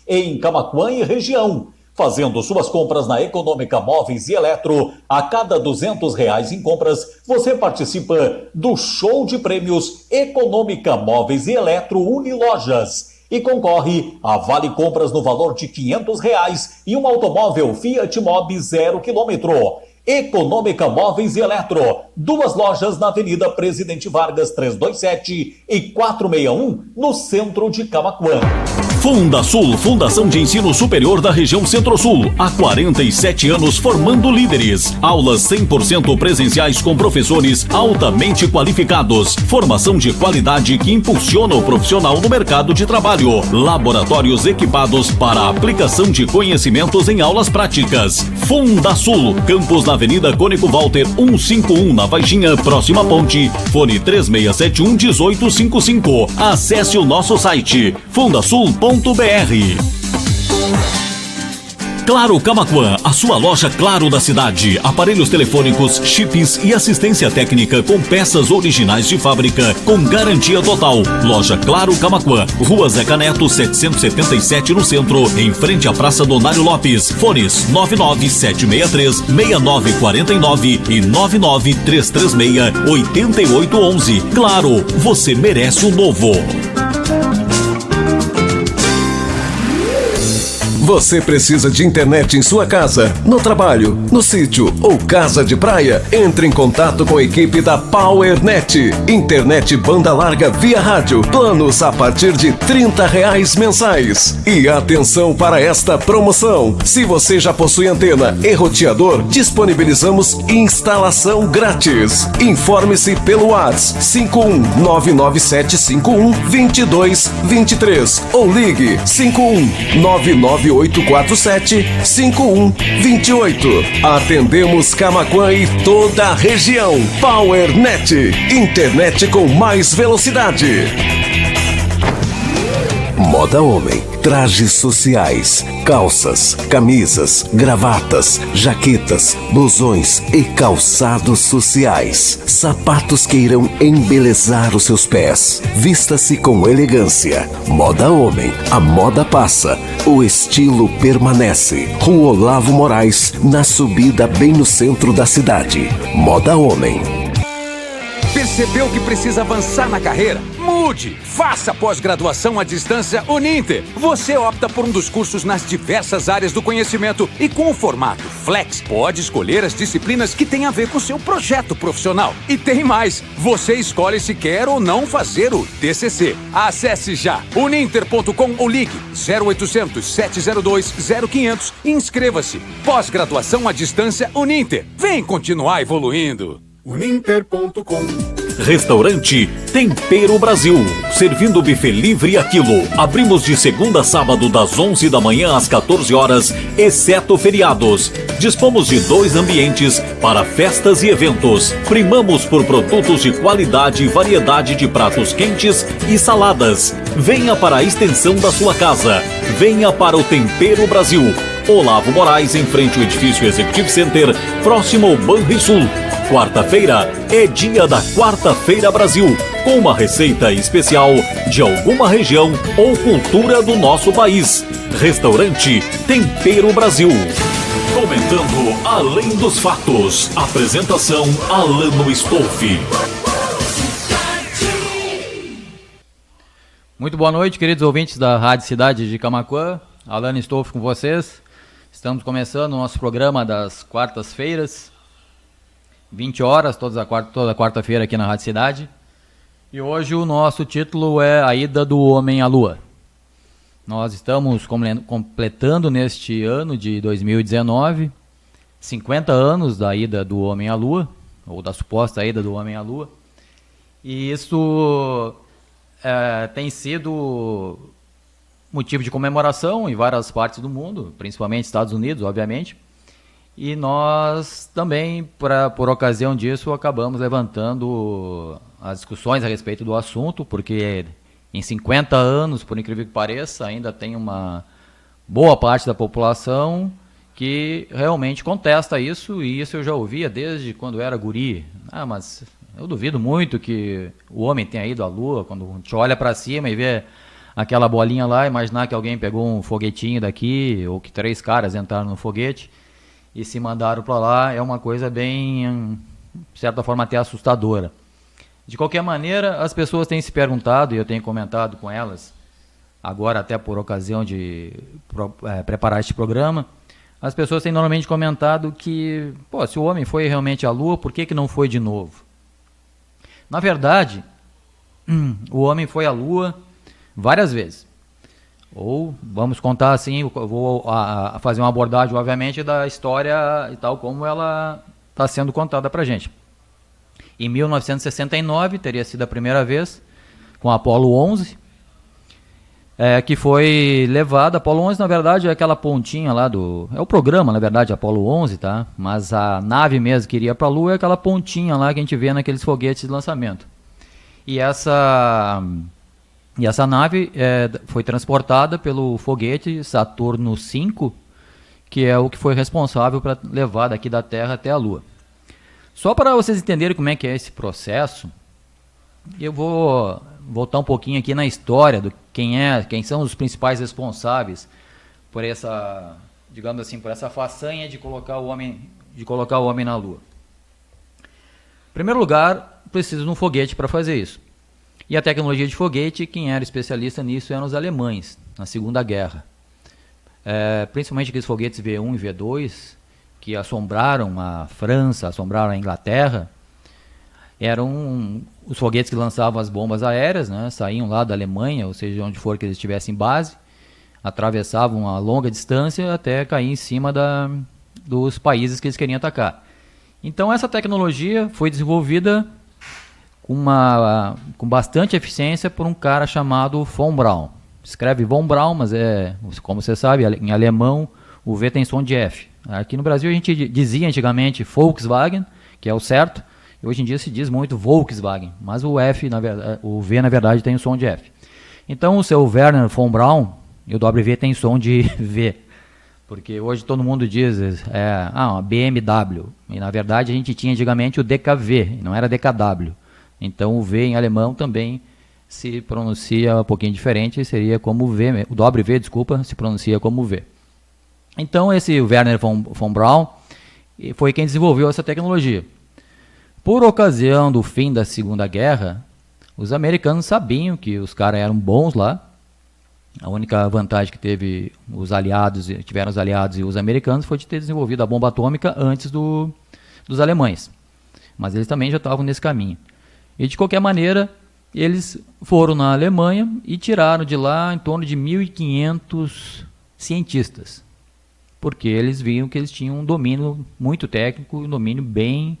em Camaquã e região. Fazendo suas compras na Econômica Móveis e Eletro, a cada R$200 em compras, você participa do show de prêmios Econômica Móveis e Eletro Unilojas e concorre a vale compras no valor de R$500 e um automóvel Fiat Mobi 0 km. Econômica Móveis e Eletro, 2 lojas na Avenida Presidente Vargas 327 e 461, no centro de Camaquã. Fundasul, Fundação de Ensino Superior da região Centro-Sul, há 47 anos formando líderes. Aulas 100% presenciais com professores altamente qualificados. Formação de qualidade que impulsiona o profissional no mercado de trabalho. Laboratórios equipados para a aplicação de conhecimentos em aulas práticas. Fundasul, campus na Avenida Cônigo Walter 151, na Baixinha, próxima ponte. Fone 3671-1855. Acesse o nosso site fundasul.br. Claro Camaquã, a sua loja Claro da cidade. Aparelhos telefônicos, chips e assistência técnica com peças originais de fábrica, com garantia total. Loja Claro Camaquã, Rua Zeca Neto 777 no centro, em frente à Praça Donário Lopes. Fones 99763-6949 e 99336-8811. Claro, você merece o novo. Você precisa de internet em sua casa, no trabalho, no sítio ou casa de praia? Entre em contato com a equipe da PowerNet. Internet banda larga via rádio. Planos a partir de R$30 mensais. E atenção para esta promoção. Se você já possui antena e roteador, disponibilizamos instalação grátis. Informe-se pelo WhatsApp 51997512223 ou ligue 51998475128. Atendemos Camaquã e toda a região. PowerNet, internet com mais velocidade. Moda Homem, trajes sociais, calças, camisas, gravatas, jaquetas, blusões e calçados sociais. Sapatos que irão embelezar os seus pés. Vista-se com elegância. Moda Homem, a moda passa, o estilo permanece. Rua Olavo Moraes, na subida bem no centro da cidade. Moda Homem. Percebeu que precisa avançar na carreira? Mude! Faça pós-graduação à distância Uninter. Você opta por um dos cursos nas diversas áreas do conhecimento e com o formato Flex, pode escolher as disciplinas que têm a ver com seu projeto profissional. E tem mais! Você escolhe se quer ou não fazer o TCC. Acesse já uninter.com ou ligue 0800 702 0500 e inscreva-se. Pós-graduação à distância Uninter. Vem continuar evoluindo. Uninter.com. Restaurante Tempero Brasil, servindo buffet livre a quilo. Abrimos de segunda a sábado das 11 da manhã às 14 horas, exceto feriados. Dispomos de 2 ambientes para festas e eventos. Primamos por produtos de qualidade e variedade de pratos quentes e saladas. Venha para a extensão da sua casa. Venha para o Tempero Brasil. Olavo Moraes, em frente ao edifício Executive Center, próximo ao Banrisul. Quarta-feira é dia da Quarta-feira Brasil, com uma receita especial de alguma região ou cultura do nosso país. Restaurante Tempero Brasil. Comentando Além dos Fatos. Apresentação Alano Stolfi. Muito boa noite, queridos ouvintes da Rádio Cidade de Camaquã. Alano Stolfi com vocês. Estamos começando o nosso programa das quartas-feiras. 20 horas, toda quarta-feira aqui na Rádio Cidade. E hoje o nosso título é A Ida do Homem à Lua. Nós estamos completando neste ano de 2019 50 anos da ida do Homem à Lua, ou da suposta ida do Homem à Lua. E isso tem sido motivo de comemoração em várias partes do mundo, principalmente Estados Unidos, obviamente. E nós também, por ocasião disso, acabamos levantando as discussões a respeito do assunto, porque em 50 anos, por incrível que pareça, ainda tem uma boa parte da população que realmente contesta isso, e isso eu já ouvia desde quando era guri. Mas eu duvido muito que o homem tenha ido à Lua. Quando a gente olha para cima e vê aquela bolinha lá, imaginar que alguém pegou um foguetinho daqui, ou que 3 caras entraram no foguete e se mandaram para lá, é uma coisa bem, de certa forma, até assustadora. De qualquer maneira, as pessoas têm se perguntado, e eu tenho comentado com elas, agora até por ocasião de preparar este programa, as pessoas têm normalmente comentado que, se o homem foi realmente à Lua, por que não foi de novo? Na verdade, o homem foi à Lua várias vezes. Ou, vamos contar assim, eu vou fazer uma abordagem, obviamente, da história e tal como ela está sendo contada para a gente. Em 1969, teria sido a primeira vez, com a Apollo 11, que foi levada. Apollo 11, na verdade, é aquela pontinha lá é o programa, na verdade, Apollo 11, tá? Mas a nave mesmo que iria para a Lua é aquela pontinha lá que a gente vê naqueles foguetes de lançamento. E essa nave foi transportada pelo foguete Saturno V, que é o que foi responsável para levar daqui da Terra até a Lua. Só para vocês entenderem como é que é esse processo, eu vou voltar um pouquinho aqui na história do quem são os principais responsáveis por essa, digamos assim, por essa façanha de colocar o homem na Lua. Em primeiro lugar, precisa de um foguete para fazer isso. E a tecnologia de foguete, quem era especialista nisso eram os alemães, na Segunda Guerra. Principalmente aqueles foguetes V1 e V2, que assombraram a França, assombraram a Inglaterra, eram os foguetes que lançavam as bombas aéreas, né? Saíam lá da Alemanha, ou seja, onde for que eles estivessem base, atravessavam a longa distância até cair em cima dos países que eles queriam atacar. Então essa tecnologia foi desenvolvida com bastante eficiência por um cara chamado von Braun. Escreve von Braun, mas como você sabe, em alemão o V tem som de F. Aqui no Brasil a gente dizia antigamente Volkswagen, que é o certo, e hoje em dia se diz muito Volkswagen, mas o V na verdade tem o som de F. Então o seu Werner von Braun, e o W tem som de V, porque hoje todo mundo diz uma BMW, e na verdade a gente tinha antigamente o DKV, não era DKW. Então o V em alemão também se pronuncia um pouquinho diferente, seria como V, o W, desculpa, se pronuncia como V. Então esse Werner von Braun foi quem desenvolveu essa tecnologia. Por ocasião do fim da Segunda Guerra, os americanos sabiam que os caras eram bons lá. A única vantagem que tiveram os aliados e os americanos foi de ter desenvolvido a bomba atômica antes dos alemães. Mas eles também já estavam nesse caminho. E de qualquer maneira, eles foram na Alemanha e tiraram de lá em torno de 1.500 cientistas. Porque eles viam que eles tinham um domínio muito técnico, um domínio bem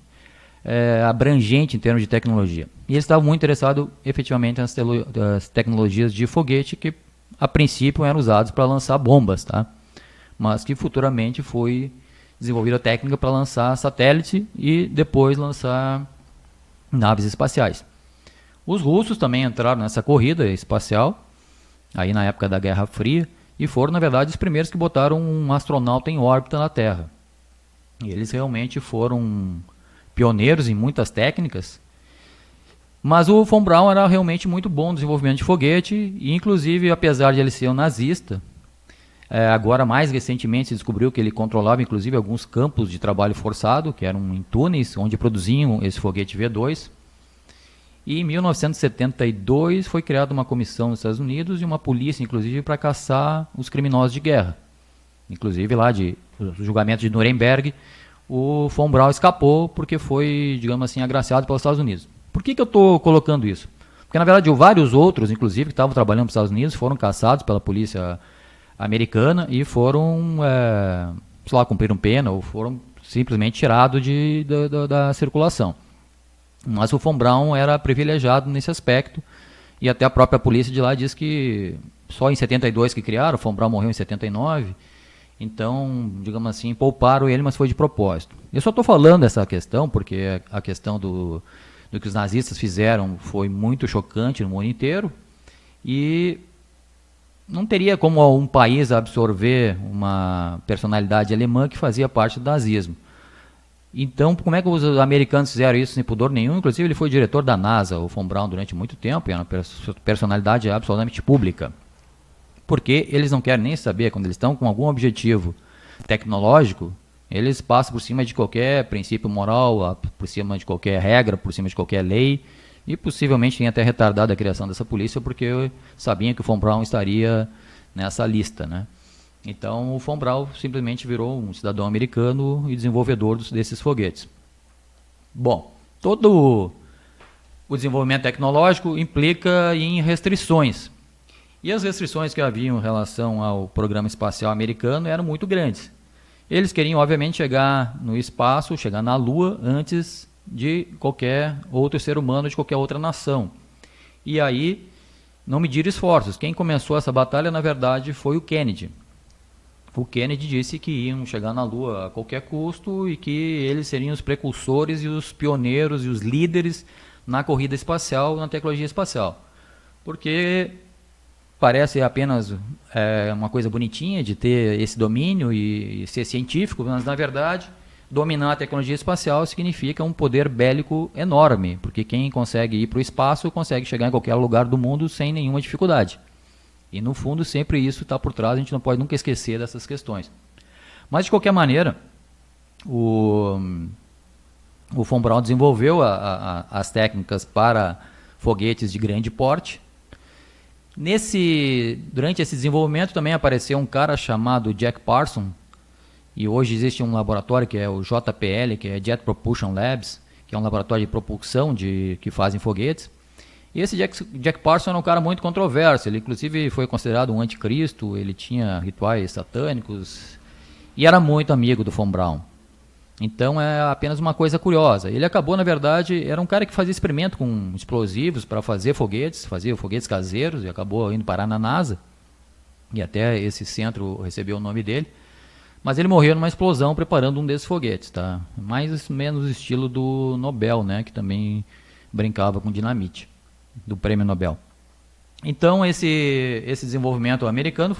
abrangente em termos de tecnologia. E eles estavam muito interessados efetivamente nas tecnologias de foguete que a princípio eram usadas para lançar bombas, tá? Mas que futuramente foi desenvolvida a técnica para lançar satélite e depois lançar naves espaciais. Os russos também entraram nessa corrida espacial, aí na época da Guerra Fria, e foram, na verdade, os primeiros que botaram um astronauta em órbita na Terra. E eles realmente foram pioneiros em muitas técnicas, mas o von Braun era realmente muito bom no desenvolvimento de foguete, e inclusive, apesar de ele ser um nazista, agora mais recentemente se descobriu que ele controlava inclusive alguns campos de trabalho forçado, que eram em túneis, onde produziam esse foguete V2. E em 1972 foi criada uma comissão nos Estados Unidos e uma polícia, inclusive, para caçar os criminosos de guerra. Inclusive lá do julgamento de Nuremberg, o von Braun escapou porque foi, digamos assim, agraciado pelos Estados Unidos. Por que eu estou colocando isso? Porque, na verdade, vários outros, inclusive, que estavam trabalhando nos Estados Unidos, foram caçados pela polícia americana e foram, cumpriram pena ou foram simplesmente tirados da circulação. Mas o von Braun era privilegiado nesse aspecto, e até a própria polícia de lá diz que só em 72 que criaram, o von Braun morreu em 79, então, digamos assim, pouparam ele, mas foi de propósito. Eu só estou falando dessa questão porque a questão do que os nazistas fizeram foi muito chocante no mundo inteiro, e não teria como um país absorver uma personalidade alemã que fazia parte do nazismo. Então, como é que os americanos fizeram isso sem pudor nenhum? Inclusive, ele foi diretor da NASA, o von Braun, durante muito tempo, e era uma personalidade absolutamente pública. porque eles não querem nem saber, quando eles estão com algum objetivo tecnológico, eles passam por cima de qualquer princípio moral, por cima de qualquer regra, por cima de qualquer lei, e possivelmente tem até retardado a criação dessa polícia, porque sabiam que o Von Braun estaria nessa lista, né? Então o Von Braun simplesmente virou um cidadão americano e desenvolvedor desses foguetes. Bom, todo o desenvolvimento tecnológico implica em restrições. E as restrições que haviam em relação ao programa espacial americano eram muito grandes. Eles queriam, obviamente, chegar no espaço, chegar na Lua, antes de qualquer outro ser humano, de qualquer outra nação. E aí, não mediram esforços. Quem começou essa batalha, na verdade, foi o Kennedy. O Kennedy disse que iam chegar na Lua a qualquer custo e que eles seriam os precursores e os pioneiros e os líderes na corrida espacial, na tecnologia espacial. Porque parece apenas uma coisa bonitinha de ter esse domínio e ser científico, mas na verdade dominar a tecnologia espacial significa um poder bélico enorme, porque quem consegue ir para o espaço consegue chegar em qualquer lugar do mundo sem nenhuma dificuldade. E no fundo sempre isso está por trás, a gente não pode nunca esquecer dessas questões. Mas de qualquer maneira, o Von Braun desenvolveu as técnicas para foguetes de grande porte. Durante esse desenvolvimento também apareceu um cara chamado Jack Parson, e hoje existe um laboratório que é o JPL, que é Jet Propulsion Labs, que é um laboratório de propulsão que fazem foguetes. E esse Jack Parson era um cara muito controverso, ele inclusive foi considerado um anticristo, ele tinha rituais satânicos e era muito amigo do Von Braun. Então é apenas uma coisa curiosa. Ele acabou, na verdade, era um cara que fazia experimento com explosivos para fazer foguetes, fazia foguetes caseiros e acabou indo parar na NASA. E até esse centro recebeu o nome dele. Mas ele morreu numa explosão preparando um desses foguetes, tá? Mais ou menos estilo do Nobel, né? Que também brincava com dinamite, do prêmio Nobel. Então esse desenvolvimento americano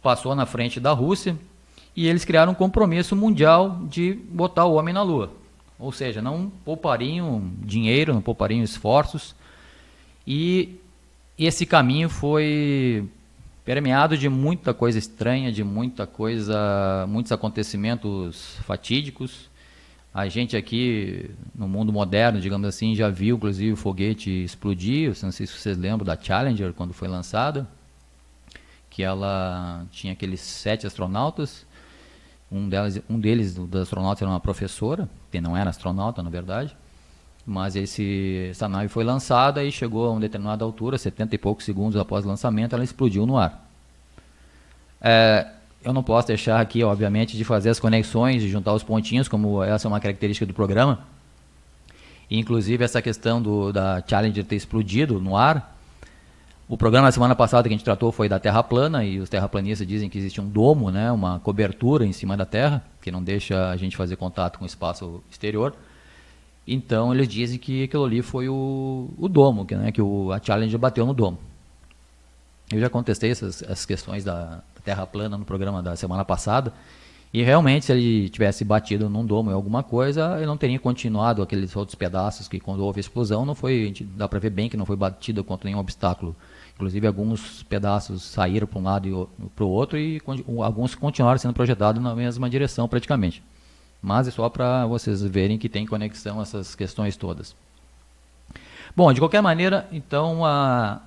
passou na frente da Rússia e eles criaram um compromisso mundial de botar o homem na Lua. Ou seja, não poupariam dinheiro, não poupariam esforços. E esse caminho foi permeado de muita coisa estranha, de muitos acontecimentos fatídicos. A gente aqui, no mundo moderno, digamos assim, já viu, inclusive, o foguete explodir. Eu não sei se vocês lembram da Challenger, quando foi lançada, que ela tinha aqueles 7 astronautas. Um deles, dos astronautas, era uma professora, que não era astronauta, na verdade. Mas essa nave foi lançada e chegou a uma determinada altura, 70 e poucos segundos após o lançamento, ela explodiu no ar. Eu não posso deixar aqui, obviamente, de fazer as conexões, de juntar os pontinhos, como essa é uma característica do programa. E, inclusive, essa questão da Challenger ter explodido no ar. O programa da semana passada que a gente tratou foi da Terra plana, e os terraplanistas dizem que existe um domo, né, uma cobertura em cima da Terra, que não deixa a gente fazer contato com o espaço exterior. Então, eles dizem que aquilo ali foi o domo, que a Challenger bateu no domo. Eu já contestei essas questões da Terra plana no programa da semana passada, e realmente se ele tivesse batido num domo em alguma coisa, ele não teria continuado aqueles outros pedaços que quando houve a explosão, dá para ver bem que não foi batido contra nenhum obstáculo. Inclusive alguns pedaços saíram para um lado e para o outro, e alguns continuaram sendo projetados na mesma direção praticamente. Mas é só para vocês verem que tem conexão essas questões todas. Bom, de qualquer maneira, então a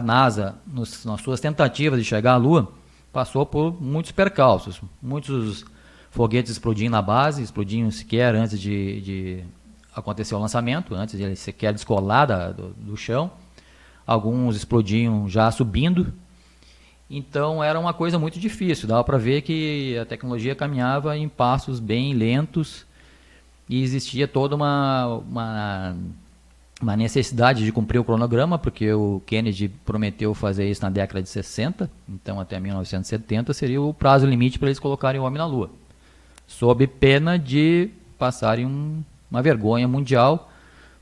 NASA, nas suas tentativas de chegar à Lua, passou por muitos percalços. Muitos foguetes explodiam na base, explodiam sequer antes de acontecer o lançamento, antes de ele sequer descolar do chão. Alguns explodiam já subindo. Então era uma coisa muito difícil, dava para ver que a tecnologia caminhava em passos bem lentos e existia toda uma necessidade de cumprir o cronograma, porque o Kennedy prometeu fazer isso na década de 60, então até 1970 seria o prazo limite para eles colocarem o homem na Lua, sob pena de passarem uma vergonha mundial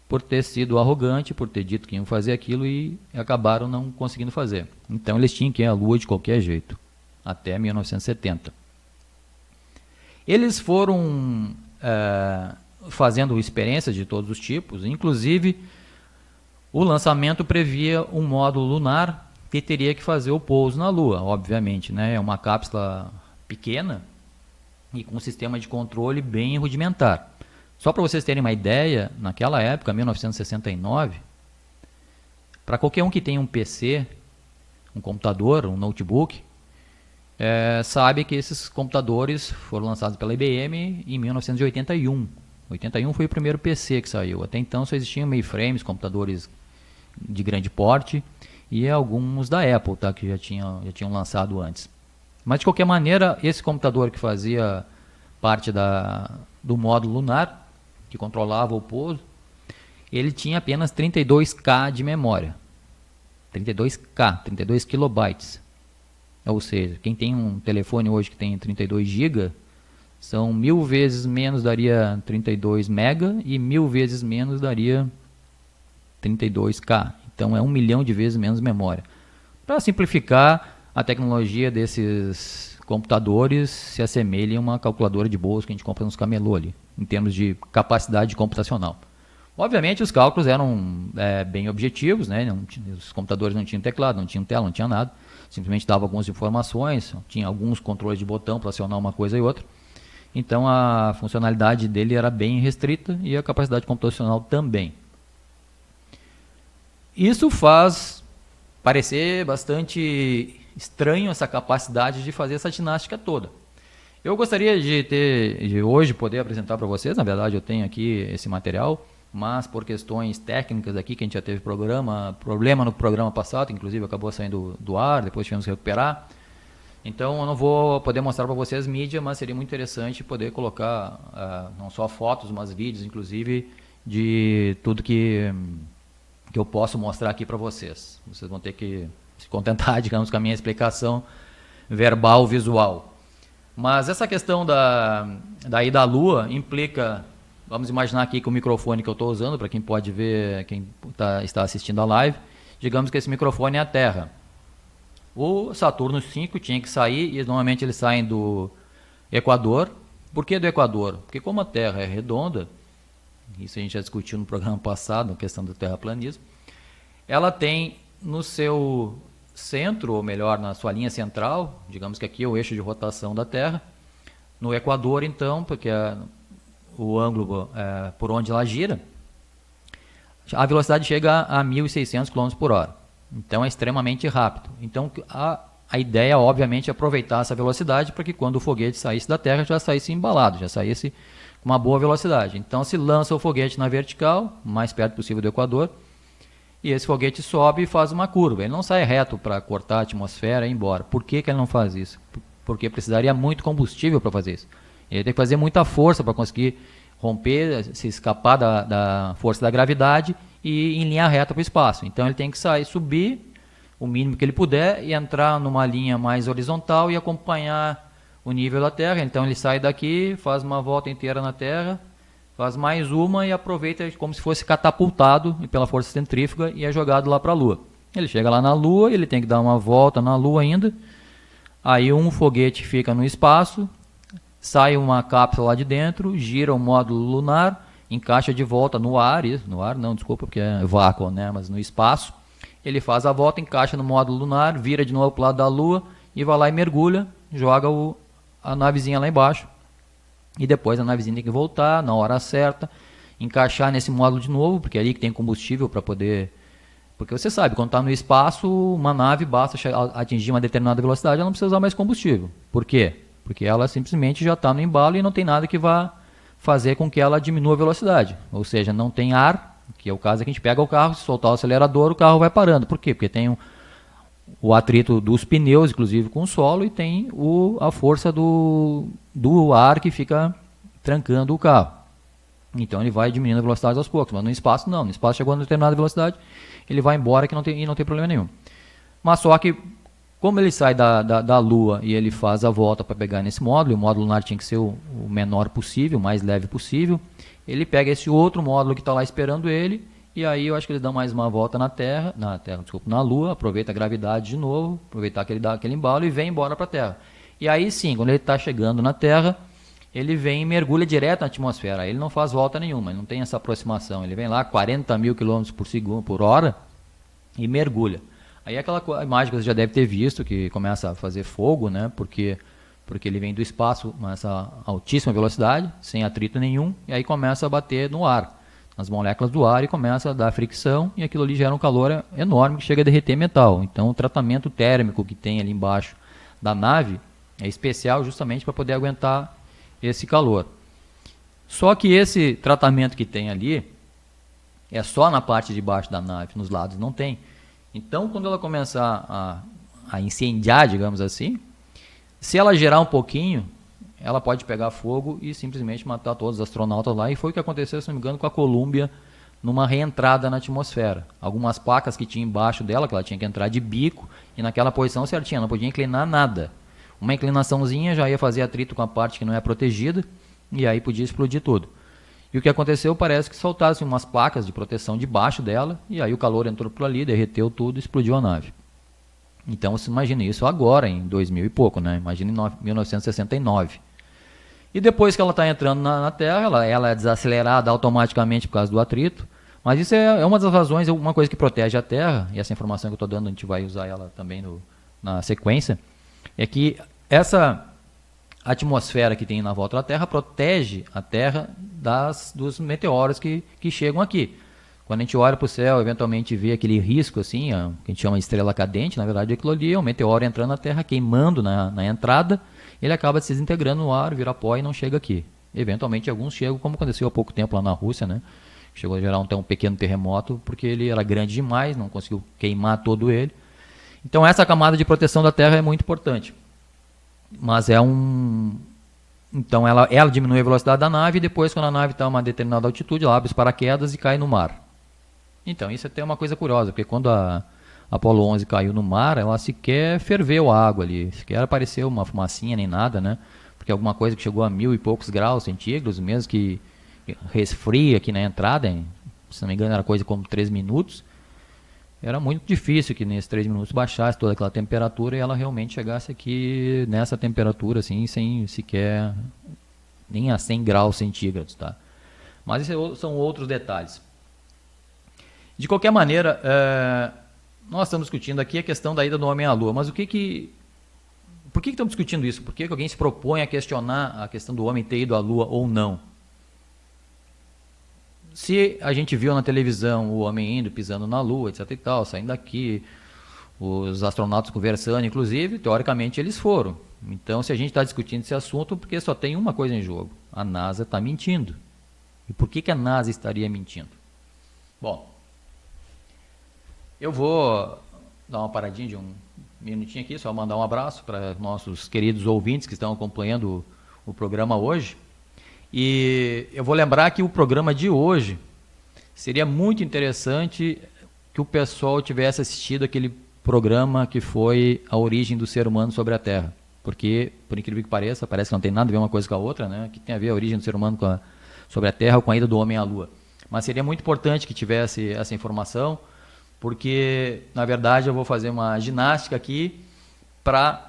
por ter sido arrogante, por ter dito que iam fazer aquilo e acabaram não conseguindo fazer. Então eles tinham que ir à Lua de qualquer jeito, até 1970. Eles foram fazendo experiências de todos os tipos, inclusive o lançamento previa um módulo lunar que teria que fazer o pouso na Lua, obviamente, né? É uma cápsula pequena e com um sistema de controle bem rudimentar. Só para vocês terem uma ideia, naquela época, 1969, para qualquer um que tenha um PC, um computador, um notebook, sabe que esses computadores foram lançados pela IBM em 1981. 81 foi o primeiro PC que saiu. Até então só existiam mainframes, computadores de grande porte, e alguns da Apple, tá, que já tinham lançado antes. Mas de qualquer maneira, esse computador que fazia parte do módulo lunar, que controlava o pouso, ele tinha apenas 32K de memória. 32K, 32 kilobytes. Ou seja, quem tem um telefone hoje que tem 32 GB, são 1000 vezes menos daria 32 mega e 1000 vezes menos daria 32K. Então é 1 milhão de vezes menos memória. Para simplificar, a tecnologia desses computadores se assemelha a uma calculadora de bolso que a gente compra nos camelô ali, em termos de capacidade computacional. Obviamente os cálculos eram bem objetivos, né? Os computadores não tinham teclado, não tinham tela, não tinha nada. Simplesmente dava algumas informações, tinha alguns controles de botão para acionar uma coisa e outra. Então a funcionalidade dele era bem restrita e a capacidade computacional também. Isso faz parecer bastante estranho essa capacidade de fazer essa ginástica toda. Eu gostaria de hoje poder apresentar para vocês, na verdade eu tenho aqui esse material, mas por questões técnicas aqui, que a gente já teve problema no programa passado, inclusive acabou saindo do ar, depois tivemos que recuperar. Então eu não vou poder mostrar para vocês mídia, mas seria muito interessante poder colocar não só fotos, mas vídeos, inclusive, de tudo que eu posso mostrar aqui para vocês. Vocês vão ter que se contentar, digamos, com a minha explicação verbal, visual. Mas essa questão da ida à Lua implica, vamos imaginar aqui que o microfone que eu estou usando, para quem pode ver, quem está assistindo a live, digamos que esse microfone é a Terra. O Saturno 5 tinha que sair, e normalmente eles saem do Equador. Por que do Equador? Porque como a Terra é redonda, isso a gente já discutiu no programa passado, a questão do terraplanismo, ela tem no seu centro, ou melhor, na sua linha central, digamos que aqui é o eixo de rotação da Terra, no Equador então, porque o ângulo por onde ela gira, a velocidade chega a 1.600 km por hora. Então é extremamente rápido. Então a ideia, obviamente, é aproveitar essa velocidade para que quando o foguete saísse da Terra já saísse embalado, já saísse com uma boa velocidade. Então se lança o foguete na vertical, o mais perto possível do Equador, e esse foguete sobe e faz uma curva. Ele não sai reto para cortar a atmosfera e ir embora. Por que ele não faz isso? Porque precisaria muito combustível para fazer isso. Ele tem que fazer muita força para conseguir romper, se escapar da força da gravidade e ir em linha reta para o espaço. Então ele tem que subir o mínimo que ele puder e entrar numa linha mais horizontal e acompanhar o nível da Terra. Então ele sai daqui, faz uma volta inteira na Terra, faz mais uma e aproveita como se fosse catapultado pela força centrífuga e é jogado lá para a Lua. Ele chega lá na Lua, ele tem que dar uma volta na Lua ainda, aí um foguete fica no espaço, sai uma cápsula lá de dentro, gira o módulo lunar, encaixa de volta no ar não, desculpa, porque é vácuo, né? Mas no espaço, ele faz a volta, encaixa no módulo lunar, vira de novo para o lado da Lua e vai lá e mergulha, joga a navezinha lá embaixo. E depois a navezinha tem que voltar na hora certa, encaixar nesse módulo de novo, porque é ali que tem combustível para poder... Porque você sabe, quando está no espaço, uma nave basta atingir uma determinada velocidade, ela não precisa usar mais combustível. Por quê? Porque ela simplesmente já está no embalo e não tem nada que vá fazer com que ela diminua a velocidade. Ou seja, não tem ar, que é o caso que a gente pega o carro, se soltar o acelerador, o carro vai parando. Por quê? Porque tem o atrito dos pneus, inclusive com o solo, e tem a força do ar que fica trancando o carro. Então ele vai diminuindo a velocidade aos poucos, mas no espaço não. No espaço chegou a uma determinada velocidade, ele vai embora e não tem problema nenhum. Mas só que, como ele sai da Lua e ele faz a volta para pegar nesse módulo, e o módulo lunar tinha que ser o menor possível, o mais leve possível, ele pega esse outro módulo que está lá esperando ele, e aí eu acho que eles dão mais uma volta na Lua, aproveita a gravidade de novo, aproveitar que ele dá aquele embalo e vem embora para a Terra. E aí sim, quando ele está chegando na Terra, ele vem e mergulha direto na atmosfera. Ele não faz volta nenhuma, ele não tem essa aproximação. Ele vem lá 40 mil km por hora e mergulha. Aí é aquela imagem que você já deve ter visto, que começa a fazer fogo, né? Porque ele vem do espaço com essa altíssima velocidade, sem atrito nenhum, e aí começa a bater no ar, nas moléculas do ar, e começa a dar fricção, e aquilo ali gera um calor enorme que chega a derreter metal. Então o tratamento térmico que tem ali embaixo da nave é especial justamente para poder aguentar esse calor. Só que esse tratamento que tem ali é só na parte de baixo da nave, nos lados não tem. Então quando ela começar a incendiar, digamos assim, se ela gerar um pouquinho, ela pode pegar fogo e simplesmente matar todos os astronautas lá. E foi o que aconteceu, se não me engano, com a Columbia numa reentrada na atmosfera. Algumas placas que tinha embaixo dela, que ela tinha que entrar de bico, e naquela posição certinha, não podia inclinar nada. Uma inclinaçãozinha já ia fazer atrito com a parte que não é protegida, e aí podia explodir tudo. E o que aconteceu, parece que soltassem umas placas de proteção debaixo dela, e aí o calor entrou por ali, derreteu tudo e explodiu a nave. Então você imagina isso agora, em 2000 e pouco, né? Imagina em 1969. E depois que ela está entrando na Terra, ela é desacelerada automaticamente por causa do atrito. Mas isso é uma das razões, uma coisa que protege a Terra, e essa informação que eu estou dando, a gente vai usar ela também na sequência, é que essa atmosfera que tem na volta da Terra protege a Terra dos meteoros que chegam aqui. Quando a gente olha para o céu, eventualmente vê aquele risco assim, que a gente chama de estrela cadente, na verdade aquilo ali é um meteoro entrando na Terra, queimando na entrada, ele acaba se desintegrando no ar, vira pó e não chega aqui. Eventualmente alguns chegam, como aconteceu há pouco tempo lá na Rússia, né? Chegou a gerar um pequeno terremoto, porque ele era grande demais, não conseguiu queimar todo ele. Então essa camada de proteção da Terra é muito importante. Mas então ela diminui a velocidade da nave, e depois, quando a nave está a uma determinada altitude, ela abre os paraquedas e cai no mar. Então isso é até uma coisa curiosa, porque quando a Apollo 11 caiu no mar, ela sequer ferveu a água ali, sequer apareceu uma fumacinha nem nada, né? Porque alguma coisa que chegou a 1000 e poucos graus centígrados, mesmo que resfria aqui na entrada, se não me engano era coisa como 3 minutos, era muito difícil que nesses 3 minutos baixasse toda aquela temperatura e ela realmente chegasse aqui nessa temperatura, assim, sem sequer nem a 100 graus centígrados, tá? Mas esses são outros detalhes. De qualquer maneira, nós estamos discutindo aqui a questão da ida do homem à Lua, mas por que estamos discutindo isso? Por que alguém se propõe a questionar a questão do homem ter ido à Lua ou não? Se a gente viu na televisão o homem indo, pisando na Lua, etc e tal, saindo daqui, os astronautas conversando, inclusive, teoricamente eles foram. Então, se a gente está discutindo esse assunto, porque só tem uma coisa em jogo: a NASA está mentindo. E por que a NASA estaria mentindo? Bom, eu vou dar uma paradinha de um minutinho aqui, só mandar um abraço para nossos queridos ouvintes que estão acompanhando o programa hoje. E eu vou lembrar que o programa de hoje seria muito interessante que o pessoal tivesse assistido aquele programa que foi A Origem do Ser Humano sobre a Terra. Porque, por incrível que pareça, parece que não tem nada a ver uma coisa com a outra, né? Que tem a ver a origem do ser humano sobre a Terra ou com a ida do homem à Lua. Mas seria muito importante que tivesse essa informação, porque, na verdade, eu vou fazer uma ginástica aqui para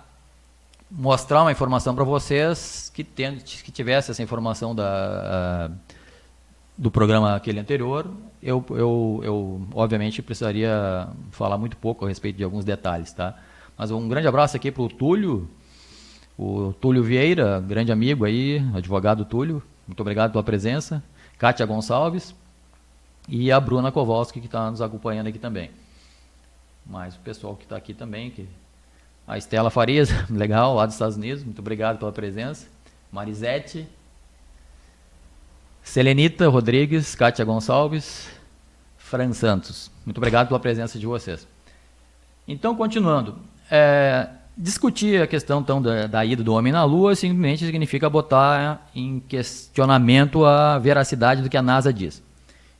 mostrar uma informação para vocês que tivesse essa informação do programa aquele anterior. Eu obviamente precisaria falar muito pouco a respeito de alguns detalhes, tá? Mas um grande abraço aqui para o Túlio Vieira, grande amigo aí, advogado Túlio, muito obrigado pela presença. Kátia Gonçalves e a Bruna Kowalski, que está nos acompanhando aqui também. Mas o pessoal que está aqui também, a Estela Farias, legal, lá dos Estados Unidos, muito obrigado pela presença. Marisete, Selenita Rodrigues, Kátia Gonçalves, Fran Santos, muito obrigado pela presença de vocês. Então, continuando, discutir a questão então, da ida do homem na Lua simplesmente significa botar em questionamento a veracidade do que a NASA diz.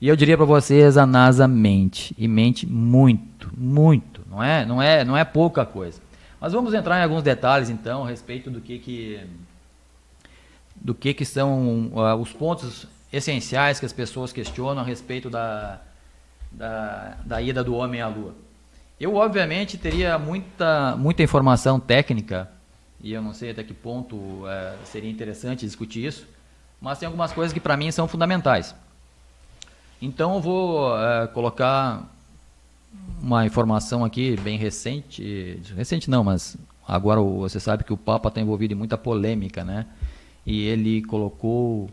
E eu diria para vocês, a NASA mente, e mente muito, muito, não é pouca coisa. Mas vamos entrar em alguns detalhes, então, a respeito do que são os pontos essenciais que as pessoas questionam a respeito da ida do homem à Lua. Eu, obviamente, teria muita informação técnica, e eu não sei até que ponto seria interessante discutir isso, mas tem algumas coisas que, para mim, são fundamentais. Então, eu vou colocar uma informação aqui bem recente não, mas agora você sabe que o Papa está envolvido em muita polêmica, né? E ele colocou,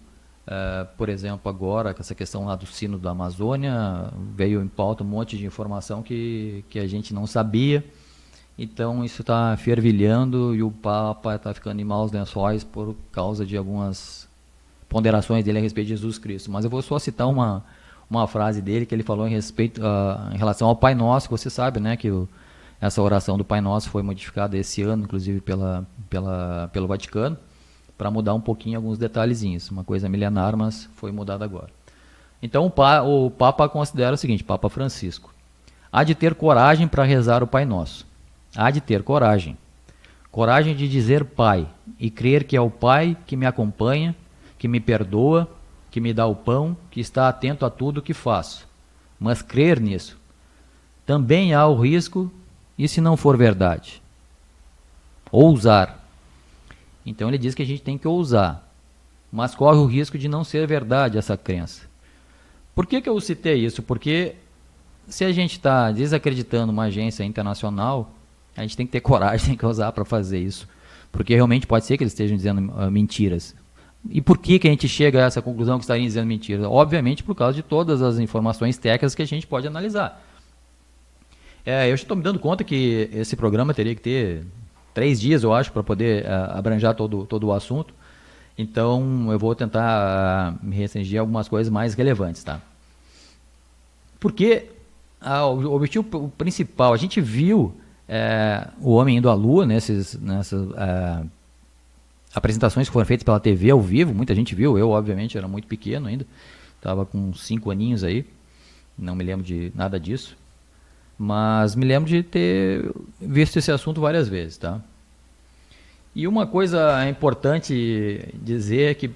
por exemplo, agora, com essa questão lá do sino da Amazônia, veio em pauta um monte de informação que a gente não sabia. Então isso está fervilhando e o Papa está ficando em maus lençóis por causa de algumas ponderações dele a respeito de Jesus Cristo. Mas eu vou só citar uma frase dele que ele falou em relação ao Pai Nosso, que você sabe, né, que essa oração do Pai Nosso foi modificada esse ano, inclusive pelo Vaticano, para mudar um pouquinho alguns detalhezinhos. Uma coisa milenar, mas foi mudada agora. Então o Papa considera o seguinte, Papa Francisco: há de ter coragem para rezar o Pai Nosso. Há de ter coragem. Coragem de dizer Pai e crer que é o Pai que me acompanha, que me perdoa, que me dá o pão, que está atento a tudo o que faço. Mas crer nisso. Também há o risco, e se não for verdade? Ousar. Então ele diz que a gente tem que ousar, mas corre o risco de não ser verdade essa crença. Por que eu citei isso? Porque se a gente está desacreditando uma agência internacional, a gente tem que ter coragem, tem que ousar para fazer isso. Porque realmente pode ser que eles estejam dizendo mentiras. E por que a gente chega a essa conclusão que estariam dizendo mentiras? Obviamente por causa de todas as informações técnicas que a gente pode analisar. Eu estou me dando conta que esse programa teria que ter 3 dias, eu acho, para poder abranger todo o assunto. Então eu vou tentar me restringir a algumas coisas mais relevantes, tá? Porque o objetivo principal, a gente viu o homem indo à Lua nessas apresentações que foram feitas pela TV ao vivo, muita gente viu, eu obviamente era muito pequeno ainda, estava com 5 aninhos aí, não me lembro de nada disso, mas me lembro de ter visto esse assunto várias vezes, tá? E uma coisa importante dizer é que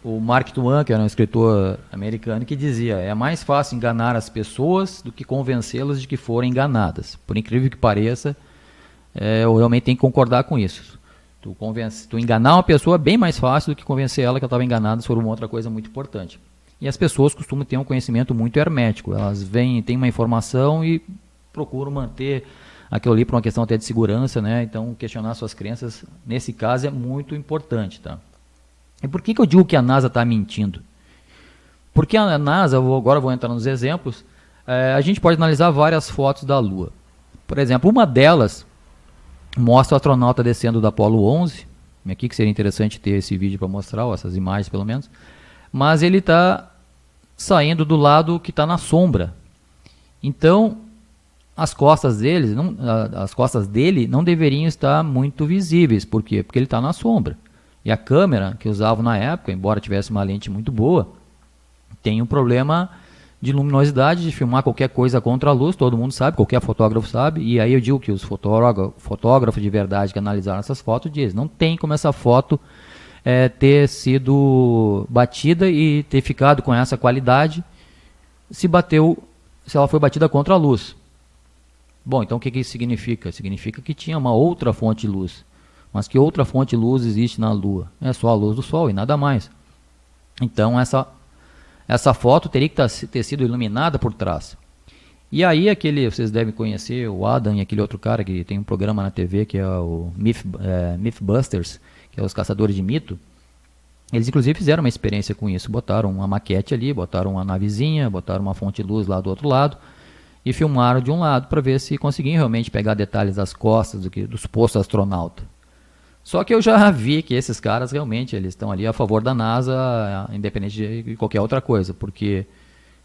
o Mark Twain, que era um escritor americano, que dizia: é mais fácil enganar as pessoas do que convencê-las de que forem enganadas. Por incrível que pareça, eu realmente tenho que concordar com isso. Tu enganar uma pessoa é bem mais fácil do que convencer ela que ela estava enganada sobre uma outra coisa muito importante. E as pessoas costumam ter um conhecimento muito hermético. Elas têm uma informação e procuram manter aquilo ali por uma questão até de segurança, né? Então, questionar suas crenças, nesse caso, é muito importante, tá? E por que eu digo que a NASA está mentindo? Porque a NASA, agora vou entrar nos exemplos, a gente pode analisar várias fotos da Lua. Por exemplo, uma delas mostra o astronauta descendo da Apollo 11, aqui que seria interessante ter esse vídeo para mostrar, essas imagens pelo menos, mas ele está saindo do lado que está na sombra. Então, as costas dele não deveriam estar muito visíveis. Por quê? Porque ele está na sombra. E a câmera que usavam na época, embora tivesse uma lente muito boa, tem um problema de luminosidade, de filmar qualquer coisa contra a luz, todo mundo sabe, qualquer fotógrafo sabe, e aí eu digo que os fotógrafos de verdade que analisaram essas fotos dizem: não tem como essa foto ter sido batida e ter ficado com essa qualidade se ela foi batida contra a luz. Bom, então o que isso significa? Significa que tinha uma outra fonte de luz. Mas que outra fonte de luz existe na Lua? É só a luz do Sol e nada mais. Então essa foto teria que ter sido iluminada por trás. E aí vocês devem conhecer o Adam e aquele outro cara que tem um programa na TV que é o Mythbusters, que é os caçadores de mito. Eles inclusive fizeram uma experiência com isso. Botaram uma maquete ali, botaram uma navezinha, botaram uma fonte de luz lá do outro lado e filmaram de um lado para ver se conseguiam realmente pegar detalhes das costas do suposto astronauta. Só que eu já vi que esses caras realmente eles estão ali a favor da NASA, independente de qualquer outra coisa, porque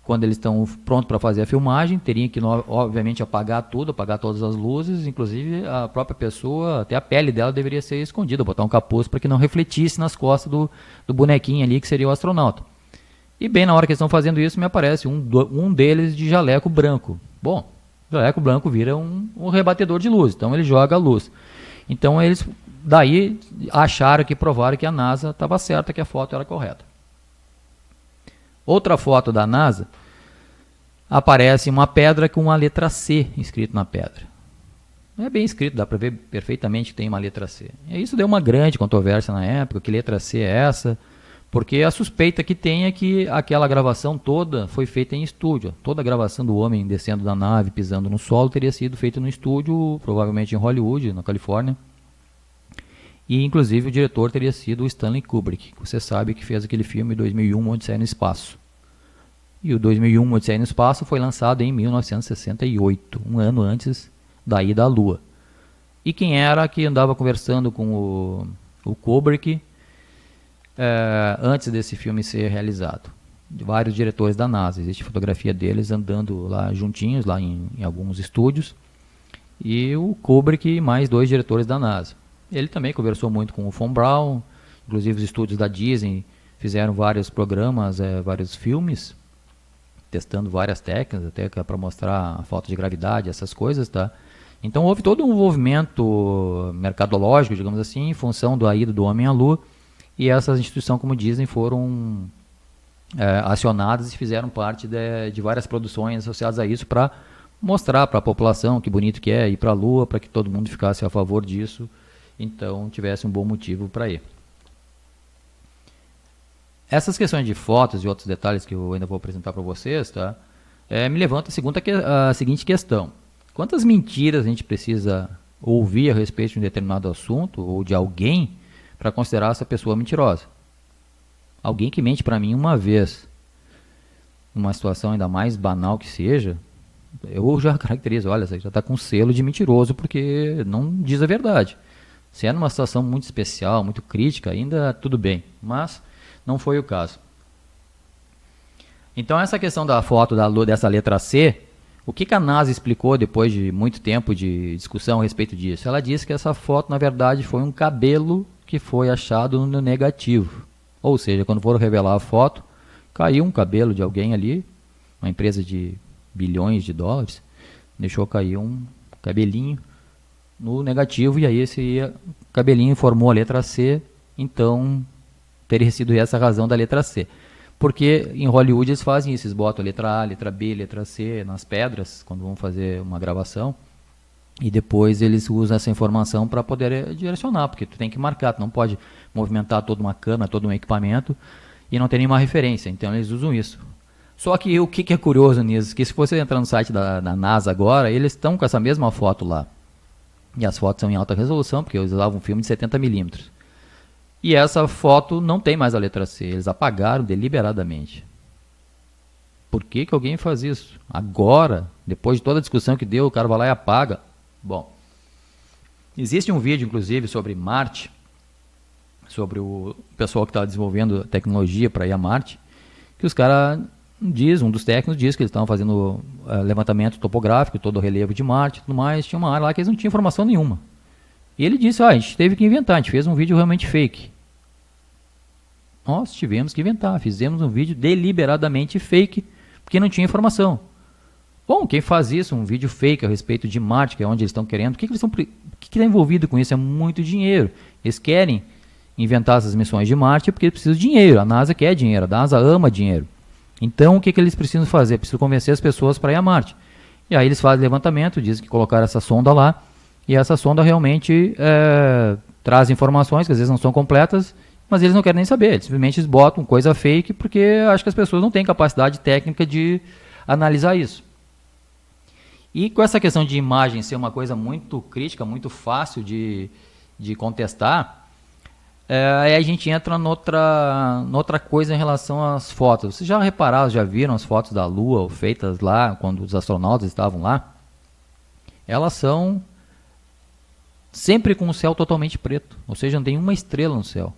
quando eles estão prontos para fazer a filmagem, teriam que, obviamente, apagar tudo, apagar todas as luzes, inclusive a própria pessoa, até a pele dela deveria ser escondida, botar um capuz para que não refletisse nas costas do bonequinho ali, que seria o astronauta. E bem na hora que eles estão fazendo isso, me aparece um deles de jaleco branco. Bom, o jaleco branco vira um rebatedor de luz, então ele joga a luz. Então eles daí acharam que provaram que a NASA estava certa, que a foto era correta. Outra foto da NASA, aparece uma pedra com uma letra C escrito na pedra. Não é bem escrito, dá para ver perfeitamente que tem uma letra C. E isso deu uma grande controvérsia na época, que letra C é essa? Porque a suspeita que tem é que aquela gravação toda foi feita em estúdio. Toda a gravação do homem descendo da nave, pisando no solo, teria sido feita no estúdio, provavelmente em Hollywood, na Califórnia. E inclusive o diretor teria sido o Stanley Kubrick, que você sabe que fez aquele filme 2001, Odisseia no Espaço. E o 2001, Odisseia no Espaço foi lançado em 1968, um ano antes da ida à Lua. E quem era que andava conversando com o Kubrick antes desse filme ser realizado? De vários diretores da NASA. Existe fotografia deles andando lá juntinhos, lá em alguns estúdios. E o Kubrick e mais 2 diretores da NASA. Ele também conversou muito com o Von Braun, inclusive os estúdios da Disney fizeram vários programas, vários filmes, testando várias técnicas, até para mostrar a falta de gravidade, essas coisas, tá? Então houve todo um envolvimento mercadológico, digamos assim, em função da ida do homem à Lua, e essas instituições como Disney foram acionadas e fizeram parte de várias produções associadas a isso para mostrar para a população que bonito que é ir para a Lua, para que todo mundo ficasse a favor disso, então tivesse um bom motivo para ir. Essas questões de fotos e outros detalhes que eu ainda vou apresentar para vocês, tá? Me levanta a seguinte questão. Quantas mentiras a gente precisa ouvir a respeito de um determinado assunto ou de alguém para considerar essa pessoa mentirosa? Alguém que mente para mim uma vez, numa situação ainda mais banal que seja, eu já caracterizo, olha, você já está com selo de mentiroso porque não diz a verdade. Se é numa situação muito especial, muito crítica, ainda tudo bem, mas não foi o caso. Então essa questão da foto dessa letra C, o que a NASA explicou depois de muito tempo de discussão a respeito disso? Ela disse que essa foto, na verdade, foi um cabelo que foi achado no negativo. Ou seja, quando foram revelar a foto, caiu um cabelo de alguém ali, uma empresa de bilhões de dólares, deixou cair um cabelinho no negativo, e aí esse cabelinho formou a letra C, então teria sido essa a razão da letra C. Porque em Hollywood eles fazem isso, eles botam a letra A, letra B, letra C nas pedras, quando vão fazer uma gravação, e depois eles usam essa informação para poder direcionar, porque tu tem que marcar, tu não pode movimentar toda uma câmera, todo um equipamento, e não ter nenhuma referência, então eles usam isso. Só que o que é curioso nisso, que se você entrar no site da NASA agora, eles estão com essa mesma foto lá, e as fotos são em alta resolução, porque eles usavam um filme de 70mm. E essa foto não tem mais a letra C, eles apagaram deliberadamente. Por que alguém faz isso? Agora, depois de toda a discussão que deu, o cara vai lá e apaga. Bom, existe um vídeo, inclusive, sobre Marte, sobre o pessoal que está desenvolvendo tecnologia para ir a Marte, que os caras um dos técnicos diz que eles estavam fazendo levantamento topográfico, todo o relevo de Marte e tudo mais, tinha uma área lá que eles não tinham informação nenhuma. E ele disse, a gente teve que inventar, a gente fez um vídeo realmente fake. Nós tivemos que inventar, fizemos um vídeo deliberadamente fake, porque não tinha informação. Bom, quem faz isso, um vídeo fake a respeito de Marte, que é onde eles estão querendo, o que está envolvido com isso? É muito dinheiro. Eles querem inventar essas missões de Marte porque eles precisam de dinheiro, a NASA quer dinheiro, a NASA ama dinheiro. Então o que eles precisam fazer? Precisam convencer as pessoas para ir a Marte. E aí eles fazem levantamento, dizem que colocaram essa sonda lá, e essa sonda realmente traz informações que às vezes não são completas, mas eles não querem nem saber. Eles simplesmente botam coisa fake porque acho que as pessoas não têm capacidade técnica de analisar isso. E com essa questão de imagem ser uma coisa muito crítica, muito fácil de contestar, aí a gente entra noutra coisa em relação às fotos. Vocês já repararam, já viram as fotos da Lua feitas lá, quando os astronautas estavam lá? Elas são sempre com o céu totalmente preto, ou seja, não tem uma estrela no céu.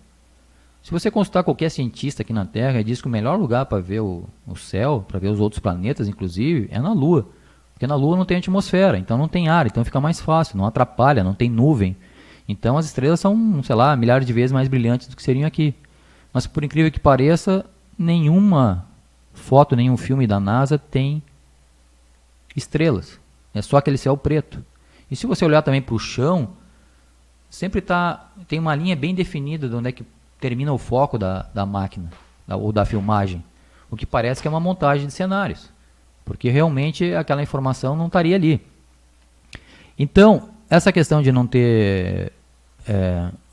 Se você consultar qualquer cientista aqui na Terra, ele diz que o melhor lugar para ver o céu, para ver os outros planetas, inclusive, é na Lua. Porque na Lua não tem atmosfera, então não tem ar, então fica mais fácil, não atrapalha, não tem nuvem. Então as estrelas são, sei lá, milhares de vezes mais brilhantes do que seriam aqui. Mas por incrível que pareça, nenhuma foto, nenhum filme da NASA tem estrelas. É só aquele céu preto. E se você olhar também para o chão, sempre tem uma linha bem definida de onde é que termina o foco da máquina, ou da filmagem. O que parece que é uma montagem de cenários. Porque realmente aquela informação não estaria ali. Então, essa questão de não ter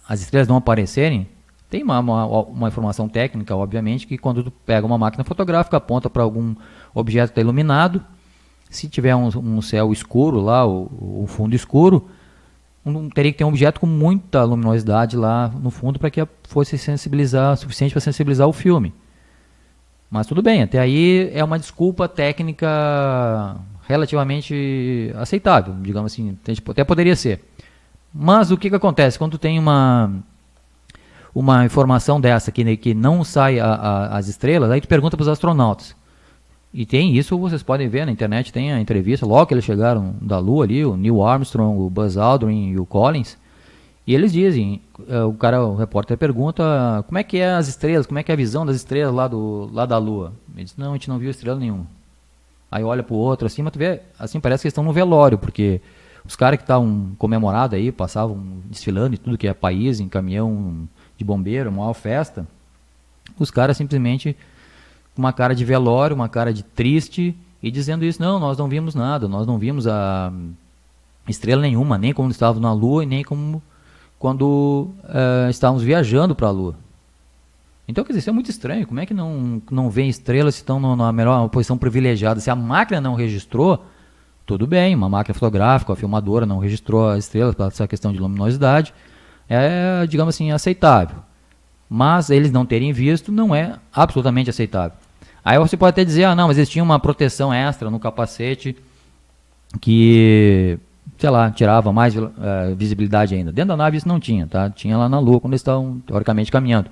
as estrelas não aparecerem, Tem uma informação técnica, obviamente, que quando tu pega uma máquina fotográfica, aponta para algum objeto que está iluminado, se tiver um céu escuro lá, o fundo escuro, teria que ter um objeto com muita luminosidade lá no fundo para que fosse suficiente para sensibilizar o filme. Mas tudo bem, até aí é uma desculpa técnica relativamente aceitável, digamos assim, até poderia ser. Mas o que acontece quando tem uma informação dessa que não sai as estrelas, aí tu pergunta para os astronautas. E tem isso, vocês podem ver na internet, tem a entrevista, logo que eles chegaram da Lua ali, o Neil Armstrong, o Buzz Aldrin e o Collins, e eles dizem, o repórter pergunta, como é que é as estrelas, como é que é a visão das estrelas lá da Lua? Ele diz, não, a gente não viu estrela nenhuma. Aí olha pro outro assim, mas tu vê, assim parece que eles estão no velório, porque os caras que estavam comemorados aí, passavam desfilando e tudo que é país, em caminhão de bombeiro, maior festa, os caras simplesmente com uma cara de velório, uma cara de triste, e dizendo isso, não, nós não vimos nada, nós não vimos a estrela nenhuma, nem quando estávamos na Lua, e nem como quando estávamos viajando para a Lua. Então, quer dizer, isso é muito estranho, como é que não vê estrelas se estão na melhor posição privilegiada? Se a máquina não registrou, tudo bem, uma máquina fotográfica, a filmadora não registrou as estrelas para essa questão de luminosidade, digamos assim, aceitável. Mas eles não terem visto não é absolutamente aceitável. Aí você pode até dizer, não, mas eles tinham uma proteção extra no capacete que, sei lá, tirava mais visibilidade ainda. Dentro da nave isso não tinha, tá? Tinha lá na Lua, quando eles estavam, teoricamente, caminhando.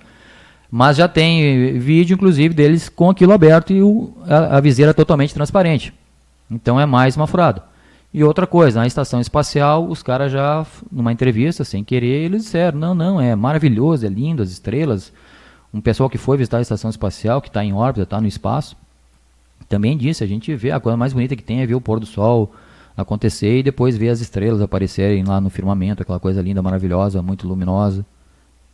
Mas já tem vídeo, inclusive, deles com aquilo aberto e a viseira totalmente transparente. Então é mais uma furada. E outra coisa, na estação espacial, os caras já, numa entrevista, sem querer, eles disseram, não, é maravilhoso, é lindo, as estrelas. Um pessoal que foi visitar a estação espacial, que está em órbita, está no espaço, também disse, a gente vê, a coisa mais bonita que tem é ver o pôr do sol acontecer e depois ver as estrelas aparecerem lá no firmamento, aquela coisa linda, maravilhosa, muito luminosa.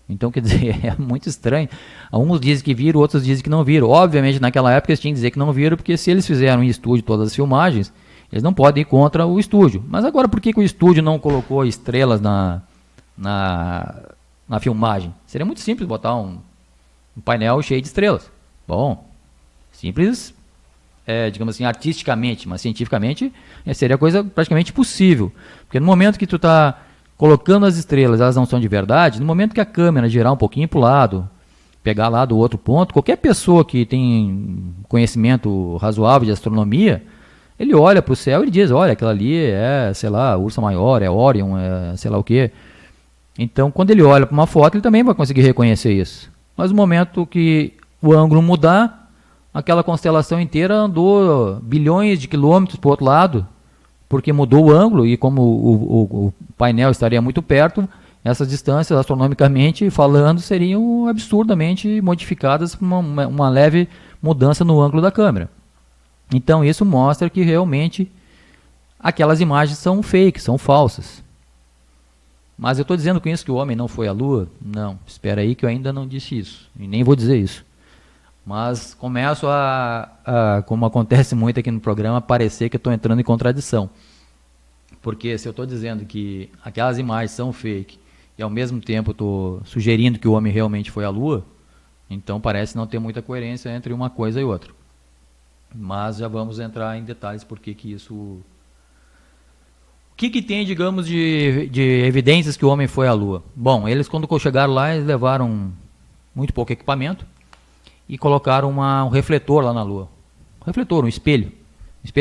Então, quer dizer, é muito estranho. Uns dizem que viram, outros dizem que não viram. Obviamente, naquela época, eles tinham que dizer que não viram, porque se eles fizeram em estúdio todas as filmagens, eles não podem ir contra o estúdio. Mas agora, por que o estúdio não colocou estrelas na filmagem? Seria muito simples botar um painel cheio de estrelas. Bom, simples, digamos assim, artisticamente, mas cientificamente seria coisa praticamente possível. Porque no momento que tu está colocando as estrelas, elas não são de verdade, no momento que a câmera girar um pouquinho para o lado, pegar lá do outro ponto, qualquer pessoa que tem conhecimento razoável de astronomia, ele olha para o céu e diz, olha, aquela ali é, sei lá, Ursa Maior, é Orion, é sei lá o quê. Então, quando ele olha para uma foto, ele também vai conseguir reconhecer isso. Mas no momento que o ângulo mudar, aquela constelação inteira andou bilhões de quilômetros para o outro lado, porque mudou o ângulo e como o painel estaria muito perto, essas distâncias, astronomicamente falando, seriam absurdamente modificadas por uma leve mudança no ângulo da câmera. Então isso mostra que realmente aquelas imagens são fake, são falsas. Mas eu estou dizendo com isso que o homem não foi à Lua? Não, espera aí que eu ainda não disse isso, e nem vou dizer isso. Mas começo como acontece muito aqui no programa, a parecer que eu estou entrando em contradição. Porque se eu estou dizendo que aquelas imagens são fake e ao mesmo tempo estou sugerindo que o homem realmente foi à Lua, então parece não ter muita coerência entre uma coisa e outra. Mas já vamos entrar em detalhes por que isso... O que tem, digamos, de evidências que o homem foi à Lua? Bom, eles quando chegaram lá, eles levaram muito pouco equipamento e colocaram um refletor lá na Lua. Um refletor, um espelho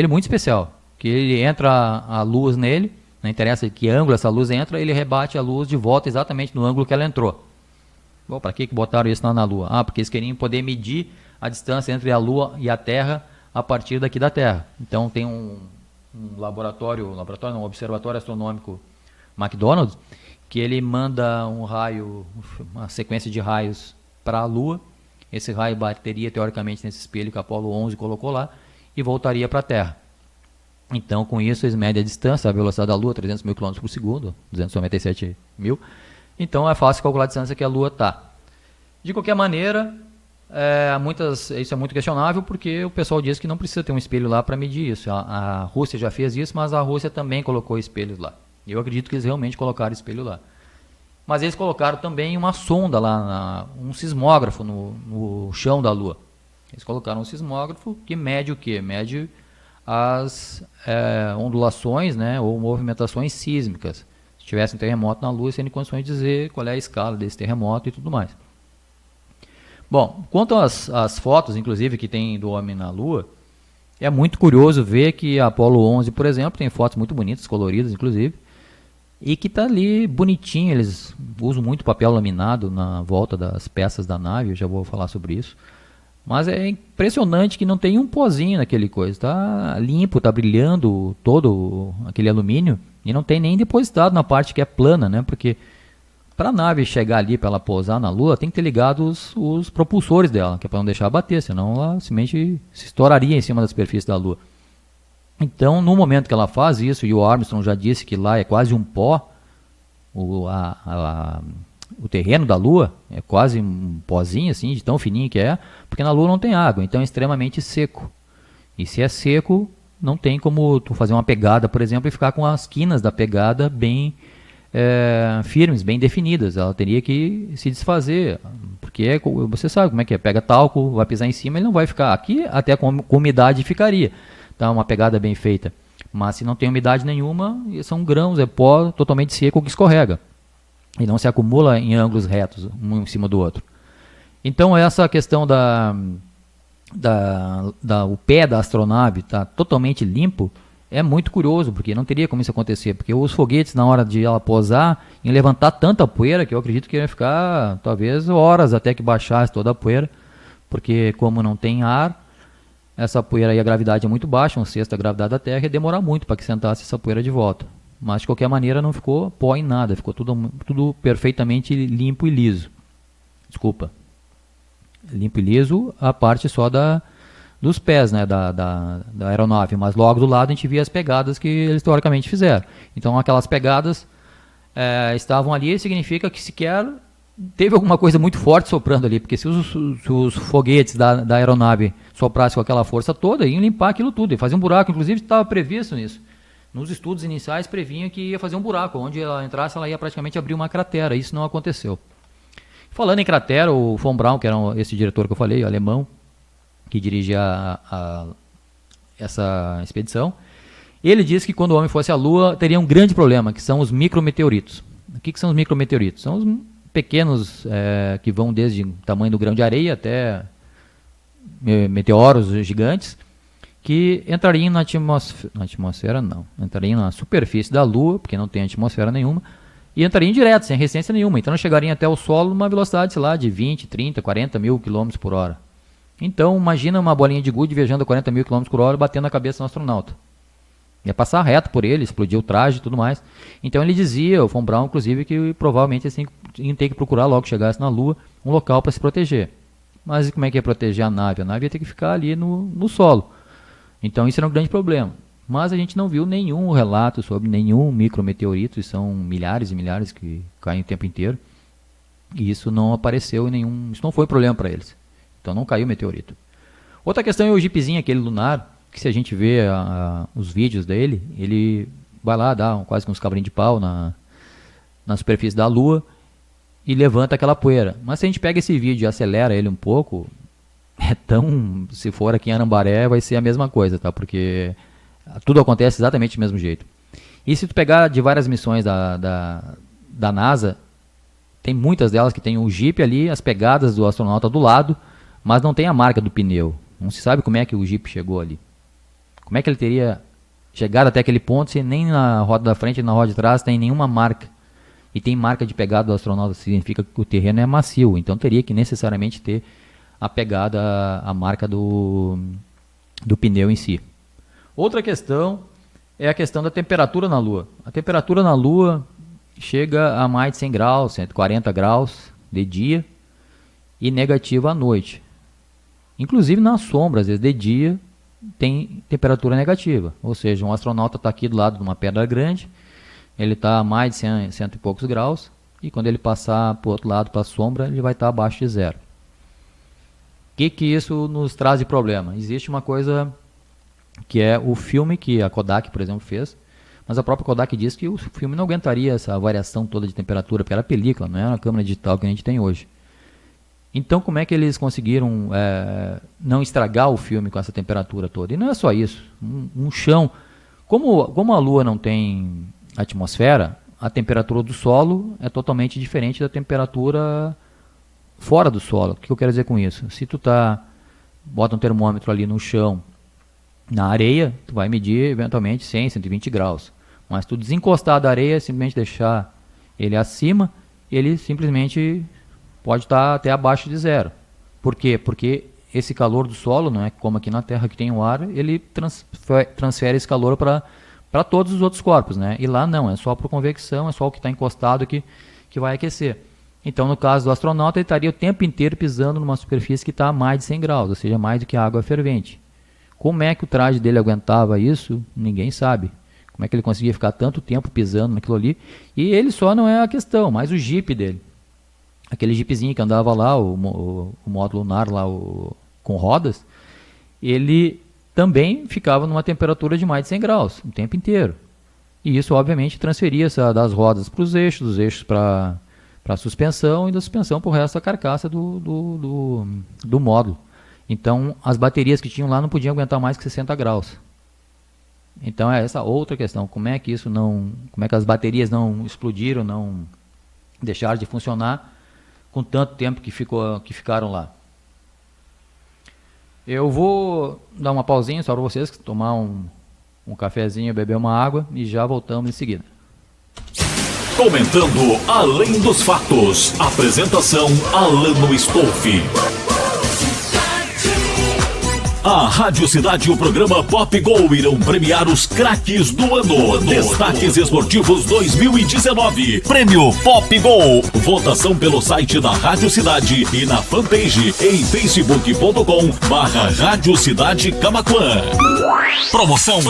muito especial, que ele entra a luz nele, não interessa que ângulo essa luz entra, ele rebate a luz de volta exatamente no ângulo que ela entrou. Bom, para que botaram isso lá na Lua? Porque eles queriam poder medir a distância entre a Lua e a Terra a partir daqui da Terra. Então tem um observatório astronômico McDonald, que ele manda um raio, uma sequência de raios para a Lua. Esse raio bateria teoricamente nesse espelho que a Apollo 11 colocou lá e voltaria para a Terra. Então, com isso, eles medem a distância, a velocidade da Lua, 300 mil km por segundo, 297 mil. Então, é fácil calcular a distância que a Lua está. De qualquer maneira, isso é muito questionável, porque o pessoal diz que não precisa ter um espelho lá para medir isso. A Rússia já fez isso, mas a Rússia também colocou espelhos lá. Eu acredito que eles realmente colocaram espelho lá. Mas eles colocaram também uma sonda lá, um sismógrafo no chão da Lua. Eles colocaram um sismógrafo que mede o quê? Mede as ondulações, né, ou movimentações sísmicas. Se tivesse um terremoto na Lua, você tem condições de dizer qual é a escala desse terremoto e tudo mais. Bom, quanto às fotos, inclusive, que tem do homem na Lua, é muito curioso ver que a Apollo 11, por exemplo, tem fotos muito bonitas, coloridas, inclusive, e que está ali bonitinho. Eles usam muito papel laminado na volta das peças da nave, eu já vou falar sobre isso. Mas é impressionante que não tem um pozinho naquele coisa. Está limpo, está brilhando todo aquele alumínio e não tem nem depositado na parte que é plana, né? Porque para a nave chegar ali, para ela pousar na Lua, tem que ter ligado os propulsores dela, que é para não deixar bater, senão ela simplesmente se estouraria em cima da superfície da Lua. Então, no momento que ela faz isso, e o Armstrong já disse que lá é quase um pó, o terreno da Lua é quase um pozinho, assim, de tão fininho que é, porque na Lua não tem água, então é extremamente seco. E se é seco, não tem como tu fazer uma pegada, por exemplo, e ficar com as quinas da pegada bem firmes, bem definidas. Ela teria que se desfazer, porque você sabe como é que é, pega talco, vai pisar em cima, ele não vai ficar. Aqui até com umidade ficaria, tá, uma pegada bem feita. Mas se não tem umidade nenhuma, são grãos, é pó totalmente seco que escorrega. E não se acumula em ângulos retos, um em cima do outro. Então essa questão o pé da astronave está totalmente limpo, é muito curioso, porque não teria como isso acontecer, porque os foguetes, na hora de ela pousar, iam levantar tanta poeira, que eu acredito que ia ficar talvez horas até que baixasse toda a poeira, porque como não tem ar, essa poeira aí, a gravidade é muito baixa, um sexto da gravidade da Terra, ia demorar muito para que sentasse essa poeira de volta. Mas de qualquer maneira não ficou pó em nada, ficou tudo perfeitamente limpo e liso. Desculpa. Limpo e liso a parte só dos pés, né, da aeronave, mas logo do lado a gente via as pegadas que eles teoricamente fizeram. Então aquelas pegadas estavam ali, significa que sequer teve alguma coisa muito forte soprando ali, porque se os foguetes da aeronave soprassem com aquela força toda, iam limpar aquilo tudo, e fazer um buraco, inclusive estava previsto nisso. Nos estudos iniciais previnha que ia fazer um buraco, onde ela entrasse ela ia praticamente abrir uma cratera, isso não aconteceu. Falando em cratera, o von Braun, que era esse diretor que eu falei, o alemão, que dirigia essa expedição, ele disse que quando o homem fosse à Lua teria um grande problema, que são os micrometeoritos. O que são os micrometeoritos? São os pequenos que vão desde o tamanho do grão de areia até meteoros gigantes, que entrariam na atmosfera, não, entrariam na superfície da Lua, porque não tem atmosfera nenhuma, e entrariam direto, sem resistência nenhuma. Então chegariam até o solo numa velocidade, sei lá, de 20, 30, 40 mil km por hora. Então imagina uma bolinha de gude viajando a 40 mil km por hora, batendo na cabeça do astronauta. Ia passar reto por ele, explodir o traje e tudo mais. Então ele dizia, o von Braun, inclusive, que provavelmente eles iam ter que procurar logo que chegasse na Lua um local para se proteger. Mas como é que ia proteger a nave? A nave ia ter que ficar ali no solo. Então isso era um grande problema. Mas a gente não viu nenhum relato sobre nenhum micrometeorito, e são milhares e milhares que caem o tempo inteiro. E isso não apareceu em nenhum... Isso não foi problema para eles. Então não caiu meteorito. Outra questão é o jeepzinho, aquele lunar, que se a gente vê os vídeos dele, ele vai lá, dá quase uns cabrinhos de pau na superfície da Lua e levanta aquela poeira. Mas se a gente pega esse vídeo e acelera ele um pouco, se for aqui em Anambaré, vai ser a mesma coisa, tá? Porque tudo acontece exatamente do mesmo jeito. E se tu pegar de várias missões da NASA, tem muitas delas que tem o Jeep ali, as pegadas do astronauta do lado, mas não tem a marca do pneu. Não se sabe como é que o Jeep chegou ali. Como é que ele teria chegado até aquele ponto se nem na roda da frente e na roda de trás tem nenhuma marca? E tem marca de pegada do astronauta, significa que o terreno é macio. Então teria que necessariamente ter a pegada, a marca do pneu em si. Outra questão é a questão da temperatura na Lua. A temperatura na Lua chega a mais de 100 graus, 140 graus de dia e negativa à noite. Inclusive na sombra, às vezes de dia, tem temperatura negativa. Ou seja, um astronauta está aqui do lado de uma pedra grande, ele está a mais de 100 e poucos graus, e quando ele passar para o outro lado, para a sombra, ele vai estar abaixo de zero. O que isso nos traz de problema? Existe uma coisa que é o filme que a Kodak, por exemplo, fez, Mas a própria Kodak diz que o filme não aguentaria essa variação toda de temperatura, porque era película, não era uma câmera digital que a gente tem hoje. Então, como é que eles conseguiram não estragar o filme com essa temperatura toda? E não é só isso. Um chão... Como a Lua não tem atmosfera, a temperatura do solo é totalmente diferente da temperatura fora do solo. O que eu quero dizer com isso? Se tu bota um termômetro ali no chão, na areia, tu vai medir eventualmente 100, 120 graus. Mas tu desencostar da areia, simplesmente deixar ele acima, ele simplesmente pode estar até abaixo de zero. Por quê? Porque esse calor do solo, não é como aqui na Terra que tem o ar, ele transfere esse calor para todos os outros corpos, né? E lá não, é só por convecção, é só o que está encostado que vai aquecer. Então, no caso do astronauta, ele estaria o tempo inteiro pisando numa superfície que está a mais de 100 graus, ou seja, mais do que a água fervente. Como é que o traje dele aguentava isso? Ninguém sabe. Como é que ele conseguia ficar tanto tempo pisando naquilo ali? E ele só não é a questão, mas o Jeep dele. Aquele Jeepzinho que andava lá, o módulo lunar lá, com rodas, ele também ficava numa temperatura de mais de 100 graus o tempo inteiro. E isso, obviamente, transferia das rodas para os eixos, dos eixos para a suspensão e da suspensão para o resto da carcaça do módulo. Então, as baterias que tinham lá não podiam aguentar mais que 60 graus. Então, é essa outra questão. Como é que as baterias não explodiram, não deixaram de funcionar com tanto tempo que ficaram lá? Eu vou dar uma pausinha só para vocês, tomar um cafezinho, beber uma água e já voltamos em seguida. Comentando Além dos Fatos. Apresentação Alano Stolfi. A Rádio Cidade e o programa Pop Go irão premiar os craques do ano. Destaques Esportivos 2019. Prêmio Pop Go. Votação pelo site da Rádio Cidade e na fanpage em facebook.com/Rádio Cidade Camaquã. Promoção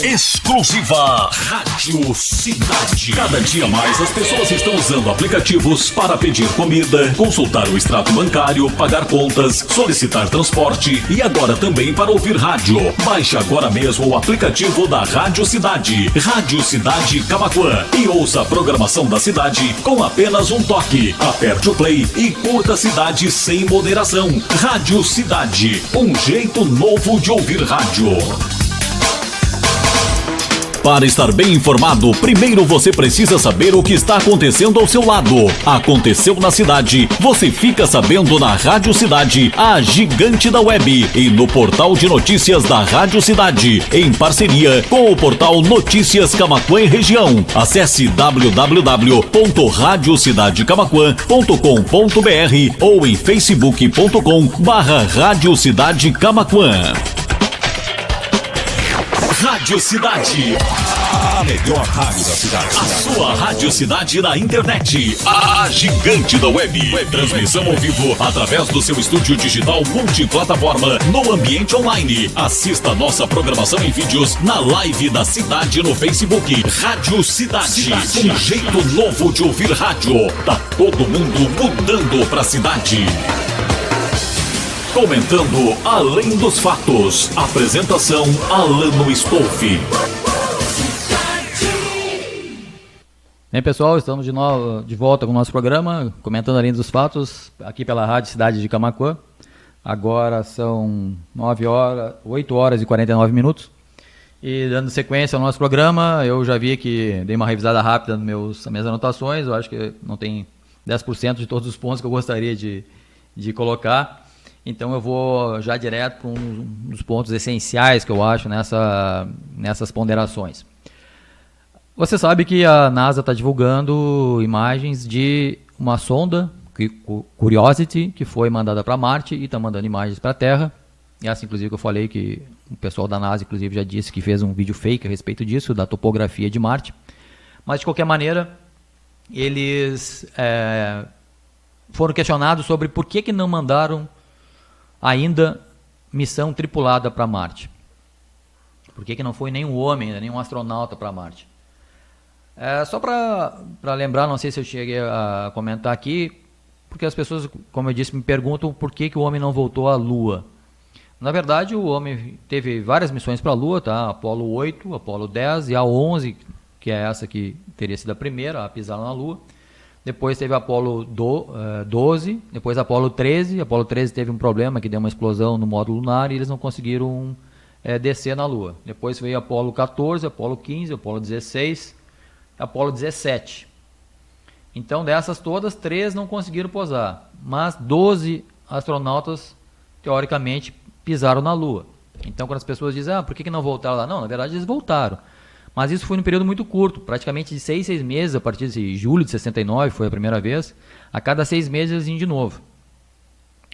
exclusiva Rádio Cidade. Cada dia mais as pessoas estão usando aplicativos para pedir comida, consultar o extrato bancário, pagar contas, solicitar transporte e agora também para ouvir rádio. Baixe agora mesmo o aplicativo da Rádio Cidade, Rádio Cidade Camaquã, e ouça a programação da cidade com apenas um toque. Aperte o play e curta a cidade sem moderação. Rádio Cidade, um jeito novo de ouvir rádio. Para estar bem informado, primeiro você precisa saber o que está acontecendo ao seu lado. Aconteceu na cidade, você fica sabendo na Rádio Cidade, a gigante da web, e no portal de notícias da Rádio Cidade, em parceria com o portal Notícias Camaquã e Região. Acesse www.radiocidadeCamaquã.com.br ou em facebook.com/Rádio Cidade Camaquã. Rádio Cidade, a melhor rádio da cidade. A sua Rádio Cidade na internet, a gigante da web. Transmissão ao vivo através do seu estúdio digital multiplataforma no ambiente online. Assista nossa programação em vídeos na live da cidade no Facebook. Rádio Cidade, um jeito novo de ouvir rádio. Tá todo mundo mudando pra cidade. Comentando Além dos Fatos. Apresentação Alano Stolfi. Bem, pessoal, estamos de volta com o nosso programa, comentando Além dos Fatos, aqui pela Rádio Cidade de Camaquã. Agora são 8 horas e 49 minutos. E dando sequência ao nosso programa, eu já vi que dei uma revisada rápida nas minhas anotações. Eu acho que não tem 10% de todos os pontos que eu gostaria de colocar. Então eu vou já direto para um dos pontos essenciais que eu acho nessas ponderações. Você sabe que a NASA está divulgando imagens de uma sonda, Curiosity, que foi mandada para Marte e está mandando imagens para a Terra. E essa, inclusive, que eu falei que o pessoal da NASA, inclusive, já disse que fez um vídeo fake a respeito disso, da topografia de Marte. Mas, de qualquer maneira, eles foram questionados sobre por que não mandaram ainda missão tripulada para Marte. Por que não foi nenhum homem, nenhum astronauta para Marte? Só para lembrar, não sei se eu cheguei a comentar aqui, porque as pessoas, como eu disse, me perguntam por que o homem não voltou à Lua. Na verdade, o homem teve várias missões para a Lua, tá? Apolo 8, Apolo 10 e a 11, que é essa que teria sido a primeira a pisar na Lua. Depois teve a Apollo 12, depois a Apollo 13. A Apollo 13 teve um problema que deu uma explosão no módulo lunar e eles não conseguiram descer na Lua. Depois veio a Apollo 14, Apollo 15, Apollo 16, Apollo 17. Então dessas todas, 3 não conseguiram pousar, mas 12 astronautas, teoricamente, pisaram na Lua. Então quando as pessoas dizem, por que não voltaram lá? Não, na verdade eles voltaram. Mas isso foi num período muito curto, praticamente de 6 meses, a partir de julho de 69, foi a primeira vez. A cada 6 meses eles iam de novo.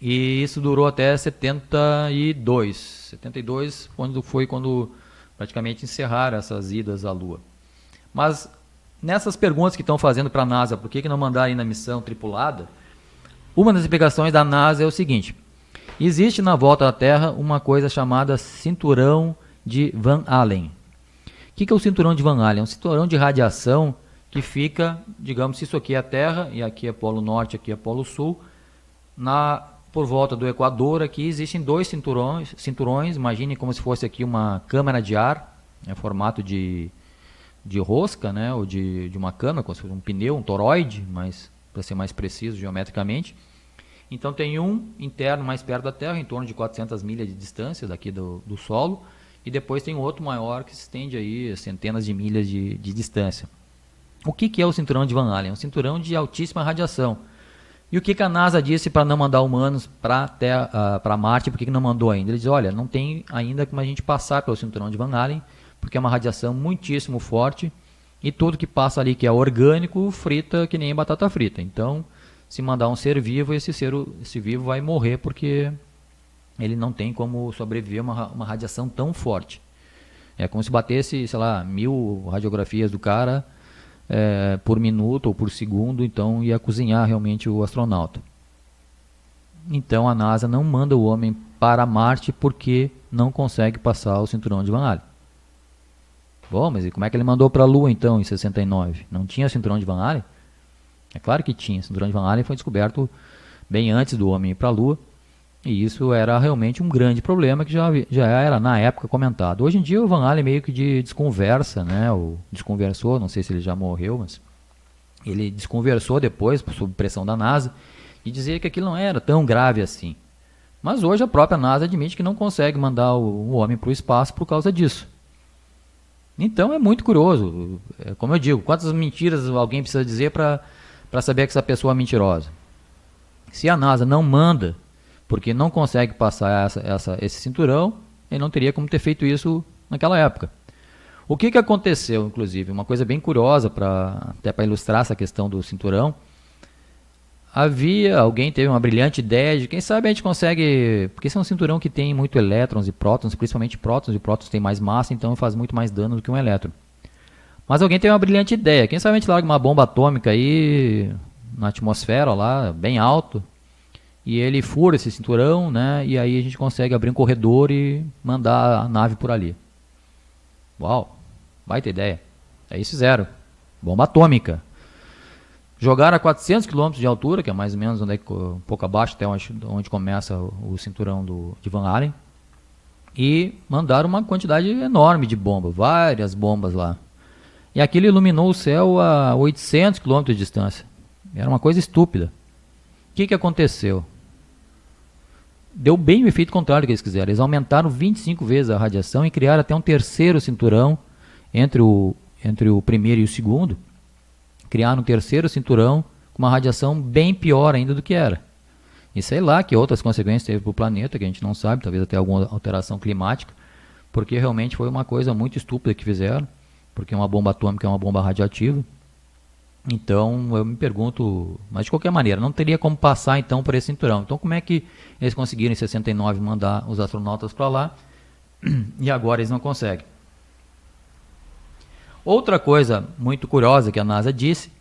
E isso durou até 72. 72 foi quando praticamente encerraram essas idas à Lua. Mas nessas perguntas que estão fazendo para a NASA, por que não mandaram ir na missão tripulada? Uma das explicações da NASA é o seguinte: existe na volta da Terra uma coisa chamada cinturão de Van Allen. O que é o cinturão de Van Allen? É um cinturão de radiação que fica, digamos, se isso aqui é a Terra, e aqui é Polo Norte, aqui é Polo Sul, por volta do Equador, aqui existem 2 cinturões, imagine como se fosse aqui uma câmara de ar, formato de rosca, né, ou de uma câmara, como se fosse um pneu, um toroide, mas para ser mais preciso geometricamente. Então tem um interno mais perto da Terra, em torno de 400 milhas de distância daqui do solo, e depois tem outro maior que se estende aí a centenas de milhas de distância. O que é o cinturão de Van Allen? É um cinturão de altíssima radiação. E o que a NASA disse para não mandar humanos para Marte? Por que não mandou ainda? Ele diz, olha, não tem ainda como a gente passar pelo cinturão de Van Allen, porque é uma radiação muitíssimo forte, e tudo que passa ali que é orgânico, frita que nem batata frita. Então, se mandar um ser vivo, esse vivo vai morrer, porque ele não tem como sobreviver a uma radiação tão forte. É como se batesse, sei lá, 1000 radiografias do cara por minuto ou por segundo, então ia cozinhar realmente o astronauta. Então a NASA não manda o homem para Marte porque não consegue passar o cinturão de Van Allen. Bom, mas e como é que ele mandou para a Lua então em 69? Não tinha cinturão de Van Allen? É claro que tinha. O cinturão de Van Allen foi descoberto bem antes do homem ir para a Lua. E isso era realmente um grande problema que já era na época comentado. Hoje em dia o Van Allen meio que desconversa, né? Ou desconversou, não sei se ele já morreu, mas ele desconversou depois, sob pressão da NASA, e dizia que aquilo não era tão grave assim. Mas hoje a própria NASA admite que não consegue mandar o homem para o espaço por causa disso. Então é muito curioso. Como eu digo, quantas mentiras alguém precisa dizer para saber que essa pessoa é mentirosa? Se a NASA não manda porque não consegue passar esse cinturão, ele não teria como ter feito isso naquela época. O que aconteceu, inclusive, uma coisa bem curiosa, até para ilustrar essa questão do cinturão, alguém teve uma brilhante ideia de, quem sabe a gente consegue, porque esse é um cinturão que tem muito elétrons e prótons, principalmente prótons, e prótons tem mais massa, então faz muito mais dano do que um elétron. Mas alguém teve uma brilhante ideia, quem sabe a gente larga uma bomba atômica aí na atmosfera lá, bem alto, e ele fura esse cinturão, né? E aí a gente consegue abrir um corredor e mandar a nave por ali. Uau, baita ideia. Aí fizeram. Bomba atômica. Jogaram a 400 km de altura, que é mais ou menos um pouco abaixo até onde começa o cinturão de Van Allen. E mandaram uma quantidade enorme de bomba, várias bombas lá. E aquilo iluminou o céu a 800 km de distância. Era uma coisa estúpida. O que aconteceu? Deu bem o efeito contrário que eles quiseram. Eles aumentaram 25 vezes a radiação e criaram até um terceiro cinturão entre o primeiro e o segundo. Criaram um terceiro cinturão com uma radiação bem pior ainda do que era. E sei lá que outras consequências teve para o planeta, que a gente não sabe, talvez até alguma alteração climática, porque realmente foi uma coisa muito estúpida que fizeram, porque uma bomba atômica é uma bomba radioativa. Então eu me pergunto, mas de qualquer maneira, não teria como passar então por esse cinturão. Então como é que eles conseguiram em 69 mandar os astronautas para lá e agora eles não conseguem? Outra coisa muito curiosa que a NASA disse,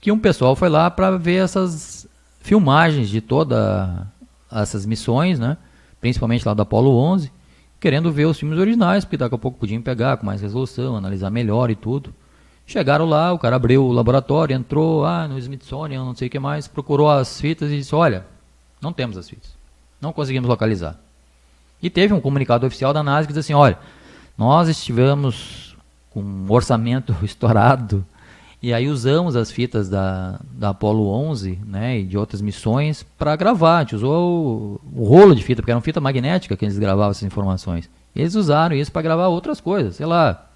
que um pessoal foi lá para ver essas filmagens de todas essas missões, né? Principalmente lá do Apollo 11, querendo ver os filmes originais, porque daqui a pouco podiam pegar com mais resolução, analisar melhor e tudo. Chegaram lá, o cara abriu o laboratório, entrou no Smithsonian, não sei o que mais, procurou as fitas e disse, olha, não temos as fitas, não conseguimos localizar. E teve um comunicado oficial da NASA que diz assim, olha, nós estivemos com um orçamento estourado. E aí usamos as fitas da Apollo 11, né, e de outras missões para gravar. A gente usou o rolo de fita, porque era uma fita magnética que eles gravavam essas informações. Eles usaram isso para gravar outras coisas, sei lá,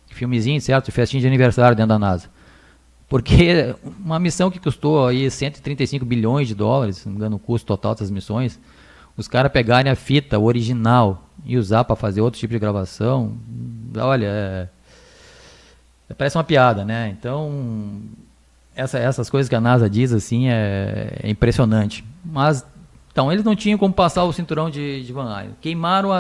filmezinho, certo, de festinha de aniversário dentro da NASA. Porque uma missão que custou aí 135 bilhões de dólares, se não me engano, o custo total dessas missões, os caras pegarem a fita original e usar para fazer outro tipo de gravação, olha, parece uma piada, né? Então, essas coisas que a NASA diz, assim, é impressionante. Mas, então, eles não tinham como passar o cinturão de Van Allen. Queimaram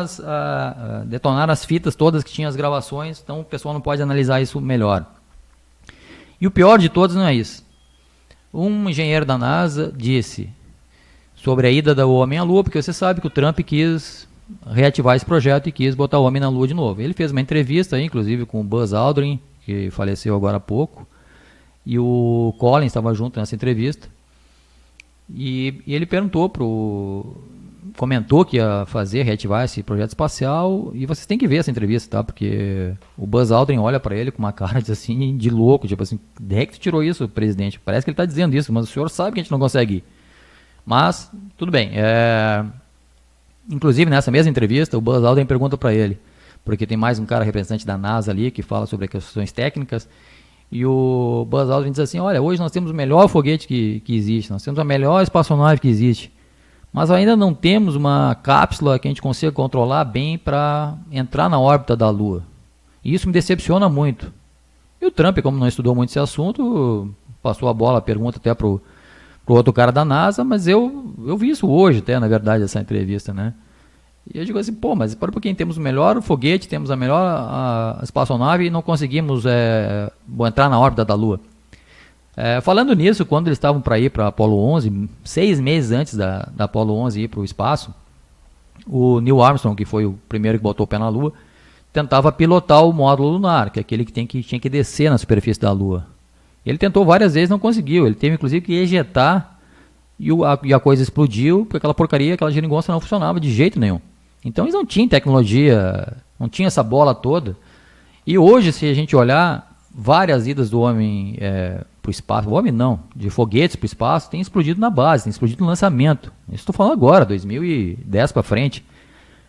detonaram as fitas todas que tinham as gravações, então o pessoal não pode analisar isso melhor. E o pior de todos não é isso. Um engenheiro da NASA disse sobre a ida do homem à Lua, porque você sabe que o Trump quis reativar esse projeto e quis botar o homem na Lua de novo. Ele fez uma entrevista, inclusive, com o Buzz Aldrin, que faleceu agora há pouco, e o Collins estava junto nessa entrevista, e ele comentou que ia reativar esse projeto espacial, e vocês têm que ver essa entrevista, tá? Porque o Buzz Aldrin olha para ele com uma cara assim, de louco, tipo assim, de que tu tirou isso, presidente? Parece que ele está dizendo isso, mas o senhor sabe que a gente não consegue ir. Mas, tudo bem. Inclusive, nessa mesma entrevista, o Buzz Aldrin pergunta para ele, porque tem mais um cara representante da NASA ali que fala sobre as questões técnicas, e o Buzz Aldrin diz assim, olha, hoje nós temos o melhor foguete que existe, nós temos a melhor espaçonave que existe, mas ainda não temos uma cápsula que a gente consiga controlar bem para entrar na órbita da Lua. E isso me decepciona muito. E o Trump, como não estudou muito esse assunto, passou a bola, a pergunta até pro outro cara da NASA, mas eu vi isso hoje até, na verdade, essa entrevista, né? E eu digo assim, mas para quem temos o melhor foguete, temos a melhor espaçonave e não conseguimos entrar na órbita da Lua. Falando nisso, quando eles estavam para ir para Apollo 11, 6 meses antes da Apollo 11 ir para o espaço, o Neil Armstrong, que foi o primeiro que botou o pé na Lua, tentava pilotar o módulo lunar, que é aquele que tinha que descer na superfície da Lua. Ele tentou várias vezes, não conseguiu. Ele teve inclusive que ejetar e a coisa explodiu, porque aquela geringonça não funcionava de jeito nenhum. Então eles não tinham tecnologia, não tinham essa bola toda. E hoje, se a gente olhar, várias idas do homem para o espaço, o homem não, de foguetes para o espaço, tem explodido na base, tem explodido no lançamento. Isso estou falando agora, 2010 para frente.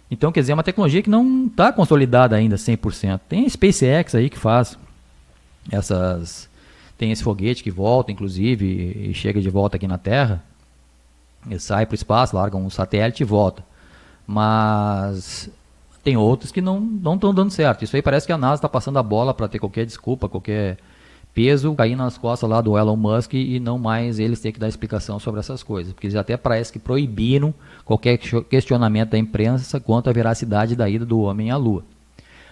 Então, quer dizer, é uma tecnologia que não está consolidada ainda 100%. Tem a SpaceX aí que faz tem esse foguete que volta, inclusive, e chega de volta aqui na Terra, e sai para o espaço, larga um satélite e volta. Mas tem outros que não estão dando certo. Isso aí parece que a NASA está passando a bola para ter qualquer desculpa, qualquer peso, cair nas costas lá do Elon Musk e não mais eles ter que dar explicação sobre essas coisas. Porque eles até parece que proibiram qualquer questionamento da imprensa quanto à veracidade da ida do homem à Lua.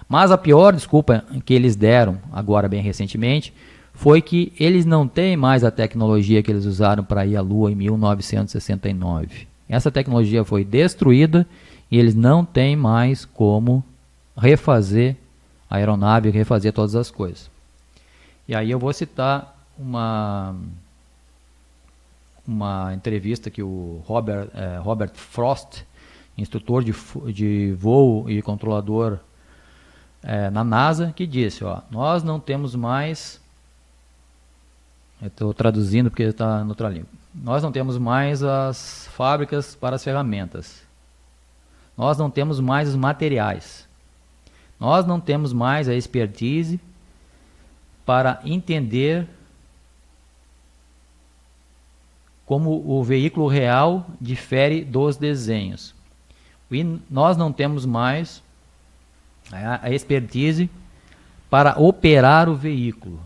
Mas a pior desculpa que eles deram, agora bem recentemente, foi que eles não têm mais a tecnologia que eles usaram para ir à Lua em 1969. Essa tecnologia foi destruída e eles não têm mais como refazer a aeronave, refazer todas as coisas. E aí eu vou citar uma entrevista que o Robert Frost, instrutor de voo e controlador na NASA, que disse, nós não temos mais, eu estou traduzindo porque está em outra língua, nós não temos mais as fábricas para as ferramentas, nós não temos mais os materiais, nós não temos mais a expertise para entender como o veículo real difere dos desenhos. E nós não temos mais a expertise para operar o veículo.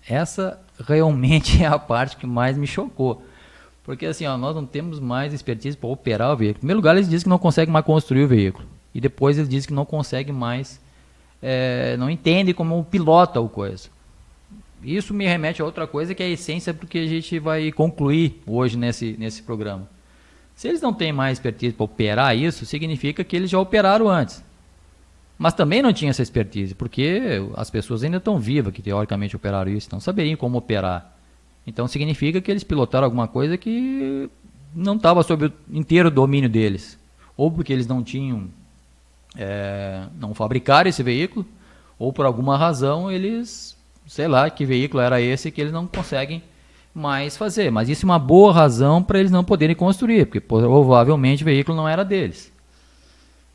Essa realmente é a parte que mais me chocou. Porque assim, nós não temos mais expertise para operar o veículo. Em primeiro lugar, eles dizem que não conseguem mais construir o veículo. E depois eles dizem que não conseguem mais, não entendem como pilota o coisa. Isso me remete a outra coisa, que é a essência do que a gente vai concluir hoje nesse programa. Se eles não têm mais expertise para operar isso, significa que eles já operaram antes. Mas também não tinha essa expertise, porque as pessoas ainda estão vivas, que teoricamente operaram isso, não saberiam como operar. Então significa que eles pilotaram alguma coisa que não estava sob o inteiro domínio deles. Ou porque eles não tinham, não fabricaram esse veículo, ou por alguma razão eles, sei lá, que veículo era esse que eles não conseguem mais fazer. Mas isso é uma boa razão para eles não poderem construir, porque provavelmente o veículo não era deles.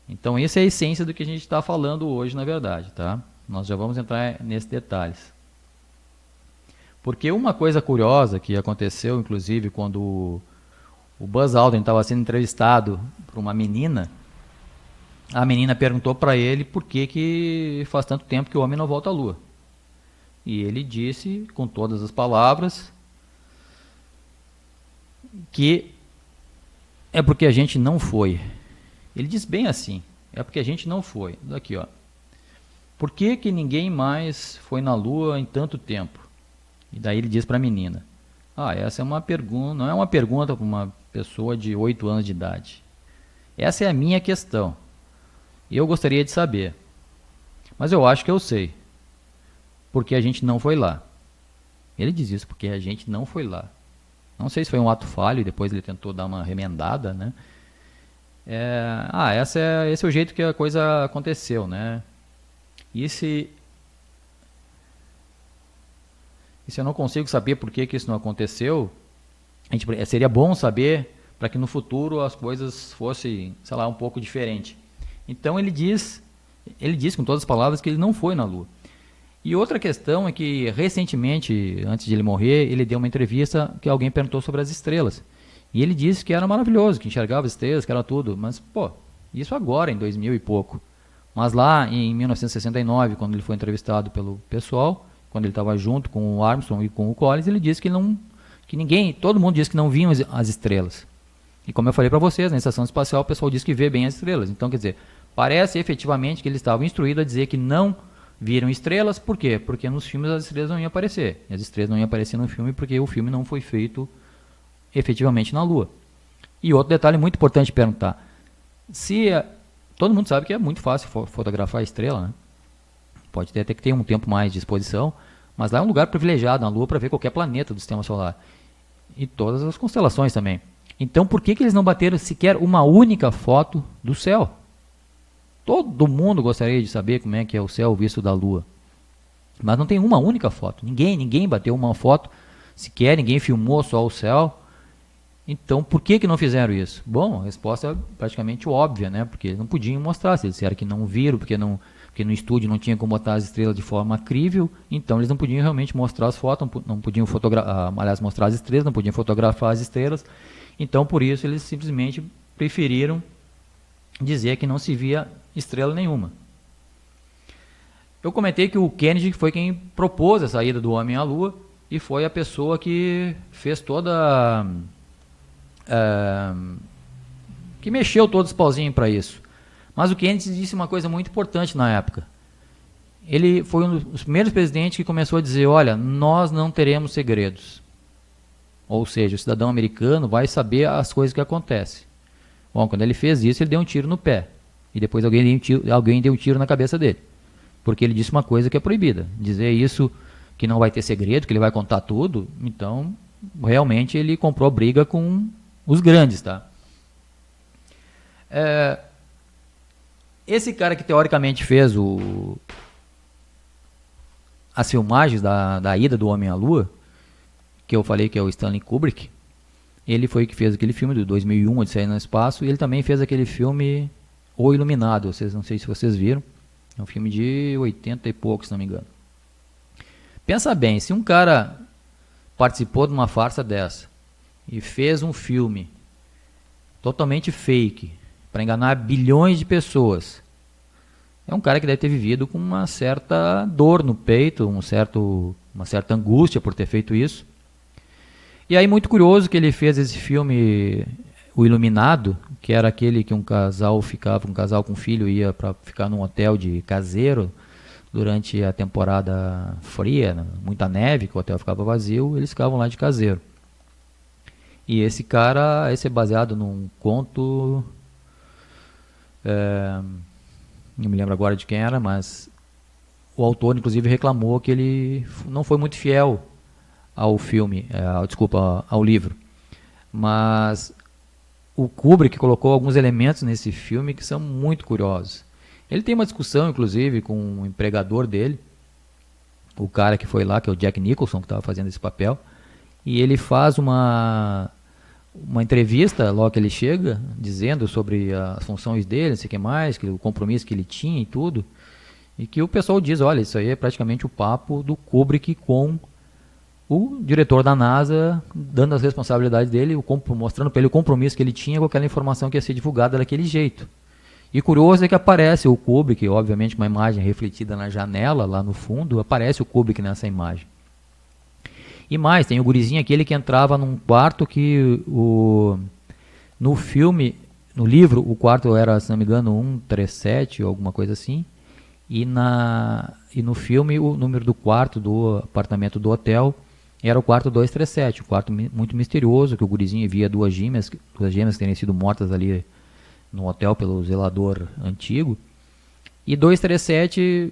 Então essa é a essência do que a gente está falando hoje, na verdade, tá? Nós já vamos entrar nesses detalhes. Porque uma coisa curiosa que aconteceu, inclusive, quando o Buzz Aldrin estava sendo entrevistado por uma menina, a menina perguntou para ele por que faz tanto tempo que o homem não volta à Lua. E ele disse, com todas as palavras, que é porque a gente não foi. Ele diz bem assim, é porque a gente não foi. Daqui, ó. Por que ninguém mais foi na Lua em tanto tempo? E daí ele diz para a menina, essa é uma pergunta, não é uma pergunta para uma pessoa de 8 anos de idade. Essa é a minha questão. E eu gostaria de saber. Mas eu acho que eu sei. Porque a gente não foi lá. Ele diz isso, porque a gente não foi lá. Não sei se foi um ato falho e depois ele tentou dar uma remendada, né? Esse é o jeito que a coisa aconteceu, né? E se eu não consigo saber por que isso não aconteceu, seria bom saber para que no futuro as coisas fossem, sei lá, um pouco diferentes. Então ele diz com todas as palavras que ele não foi na Lua. E outra questão é que recentemente, antes de ele morrer, ele deu uma entrevista que alguém perguntou sobre as estrelas. E ele disse que era maravilhoso, que enxergava as estrelas, que era tudo. Mas, isso agora, em 2000 e pouco. Mas lá em 1969, quando ele foi entrevistado pelo pessoal, quando ele estava junto com o Armstrong e com o Collins, ele disse todo mundo disse que não viam as estrelas. E como eu falei para vocês, na estação espacial o pessoal diz que vê bem as estrelas. Então, quer dizer, parece efetivamente que eles estavam instruídos a dizer que não viram estrelas. Por quê? Porque nos filmes as estrelas não iam aparecer. E as estrelas não iam aparecer no filme porque o filme não foi feito efetivamente na Lua. E outro detalhe muito importante perguntar. Todo mundo sabe que é muito fácil fotografar a estrela, né? Pode até que ter um tempo mais de exposição, mas lá é um lugar privilegiado na Lua para ver qualquer planeta do sistema solar. E todas as constelações também. Então por que eles não bateram sequer uma única foto do céu? Todo mundo gostaria de saber como é que é o céu visto da Lua. Mas não tem uma única foto. Ninguém bateu uma foto sequer, ninguém filmou só o céu. Então, por que não fizeram isso? Bom, a resposta é praticamente óbvia, né? Porque eles não podiam mostrar. Se eles disseram que não viram, porque no estúdio não tinha como botar as estrelas de forma crível, então eles não podiam realmente mostrar as fotos, não podiam mostrar as estrelas, não podiam fotografar as estrelas. Então, por isso, eles simplesmente preferiram dizer que não se via estrela nenhuma. Eu comentei que o Kennedy foi quem propôs a saída do homem à Lua e foi a pessoa que fez toda... que mexeu todos os pauzinhos para isso. Mas o Kennedy disse uma coisa muito importante na época. Ele foi um dos primeiros presidentes que começou a dizer, olha, nós não teremos segredos. Ou seja, o cidadão americano vai saber as coisas que acontecem. Bom, quando ele fez isso, ele deu um tiro no pé. E depois alguém deu um tiro na cabeça dele. Porque ele disse uma coisa que é proibida. Dizer isso, que não vai ter segredo, que ele vai contar tudo. Então, realmente, ele comprou briga com os grandes, tá? Esse cara que teoricamente fez as filmagens da ida do Homem à Lua, que eu falei que é o Stanley Kubrick, ele foi que fez aquele filme de 2001, Odisseia no Espaço, e ele também fez aquele filme O Iluminado, não sei se vocês viram, é um filme de 80 e poucos, se não me engano. Pensa bem, se um cara participou de uma farsa dessa e fez um filme totalmente fake para enganar bilhões de pessoas, é um cara que deve ter vivido com uma certa dor no peito, uma certa angústia por ter feito isso. E aí, muito curioso que ele fez esse filme, O Iluminado, que era aquele que um casal com filho ia para ficar num hotel de caseiro durante a temporada fria, muita neve, que o hotel ficava vazio, eles ficavam lá de caseiro. E esse é baseado num conto, não me lembro agora de quem era, mas o autor inclusive reclamou que ele não foi muito fiel ao filme, ao livro. Mas o Kubrick colocou alguns elementos nesse filme que são muito curiosos. Ele tem uma discussão, inclusive, com o empregador dele, o cara que foi lá, que é o Jack Nicholson, que estava fazendo esse papel, e ele faz uma entrevista logo que ele chega, dizendo sobre as funções dele, não sei o que mais, que o compromisso que ele tinha e tudo, e que o pessoal diz, olha, isso aí é praticamente o papo do Kubrick com o diretor da NASA, dando as responsabilidades dele, mostrando para ele o compromisso que ele tinha com aquela informação que ia ser divulgada daquele jeito. E curioso é que aparece o Kubrick, obviamente uma imagem refletida na janela, lá no fundo, aparece o Kubrick nessa imagem. E mais, tem o gurizinho aquele que entrava num quarto que no filme, no livro, o quarto era, se não me engano, 137 ou alguma coisa assim. E no filme, o número do quarto do apartamento do hotel era o quarto 237, um quarto muito misterioso, que o gurizinho via duas gêmeas que teriam sido mortas ali no hotel pelo zelador antigo. E 237,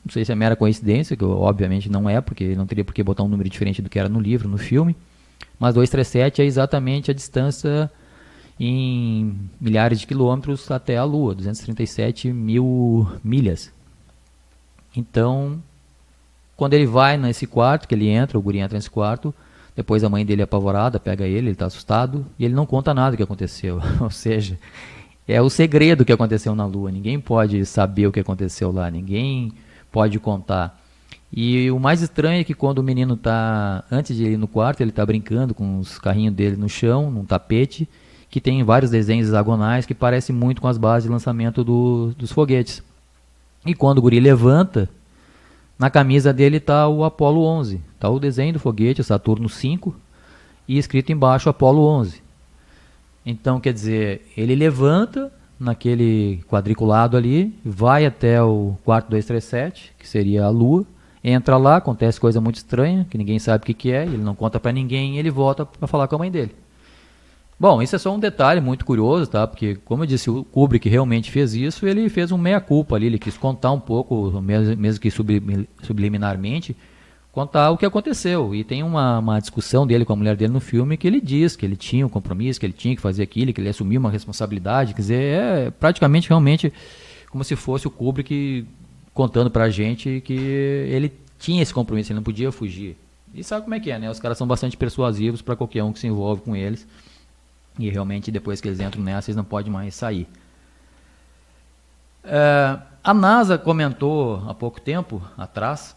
não sei se é mera coincidência, que obviamente não é, porque não teria por que botar um número diferente do que era no livro, no filme, mas 237 é exatamente a distância em milhares de quilômetros até a Lua, 237 mil milhas. Então, quando ele vai nesse quarto, que ele entra, o guri entra nesse quarto, depois a mãe dele é apavorada, pega ele está assustado, e ele não conta nada do que aconteceu. Ou seja, é o segredo que aconteceu na Lua, ninguém pode saber o que aconteceu lá, ninguém pode contar. E o mais estranho é que quando o menino está, antes de ir no quarto, ele está brincando com os carrinhos dele no chão, num tapete, que tem vários desenhos hexagonais que parecem muito com as bases de lançamento dos foguetes. E quando o guri levanta, na camisa dele está o Apollo 11. Está o desenho do foguete, o Saturno 5, e escrito embaixo Apollo 11. Então, quer dizer, ele levanta naquele quadriculado ali, vai até o quarto 237, que seria a Lua, entra lá, acontece coisa muito estranha, que ninguém sabe o que é, ele não conta para ninguém e ele volta para falar com a mãe dele. Bom, isso é só um detalhe muito curioso, tá? Porque, como eu disse, o Kubrick realmente fez isso, ele fez um meia-culpa ali, ele quis contar um pouco, mesmo que subliminarmente, contar o que aconteceu. E tem uma discussão dele com a mulher dele no filme que ele diz que ele tinha um compromisso, que ele tinha que fazer aquilo, que ele assumiu uma responsabilidade. Quer dizer, é praticamente realmente como se fosse o Kubrick contando pra gente que ele tinha esse compromisso, ele não podia fugir. E sabe como é que é, né? Os caras são bastante persuasivos para qualquer um que se envolve com eles. E realmente depois que eles entram nessa, eles não podem mais sair. A NASA comentou há pouco tempo atrás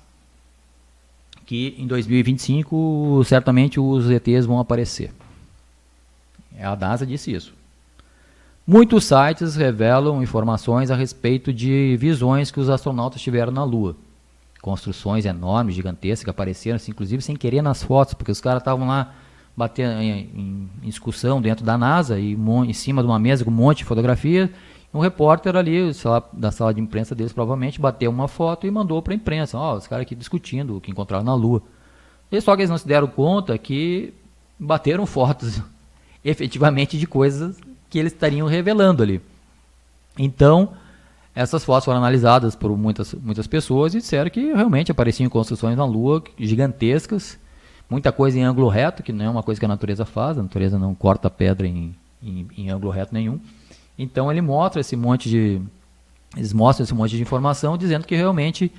que em 2025 certamente os ETs vão aparecer. A NASA disse isso. Muitos sites revelam informações a respeito de visões que os astronautas tiveram na Lua. Construções enormes, gigantescas, que apareceram, assim, inclusive sem querer nas fotos, porque os caras estavam lá batendo em discussão dentro da NASA, e em cima de uma mesa com um monte de fotografia. Um repórter ali, sei lá, da sala de imprensa deles, provavelmente, bateu uma foto e mandou para a imprensa. Os caras aqui discutindo o que encontraram na Lua. E só que eles não se deram conta que bateram fotos, efetivamente, de coisas que eles estariam revelando ali. Então, essas fotos foram analisadas por muitas pessoas e disseram que realmente apareciam construções na Lua gigantescas, muita coisa em ângulo reto, que não é uma coisa que a natureza faz, a natureza não corta pedra em ângulo reto nenhum. Então eles mostram esse monte de informação dizendo que realmente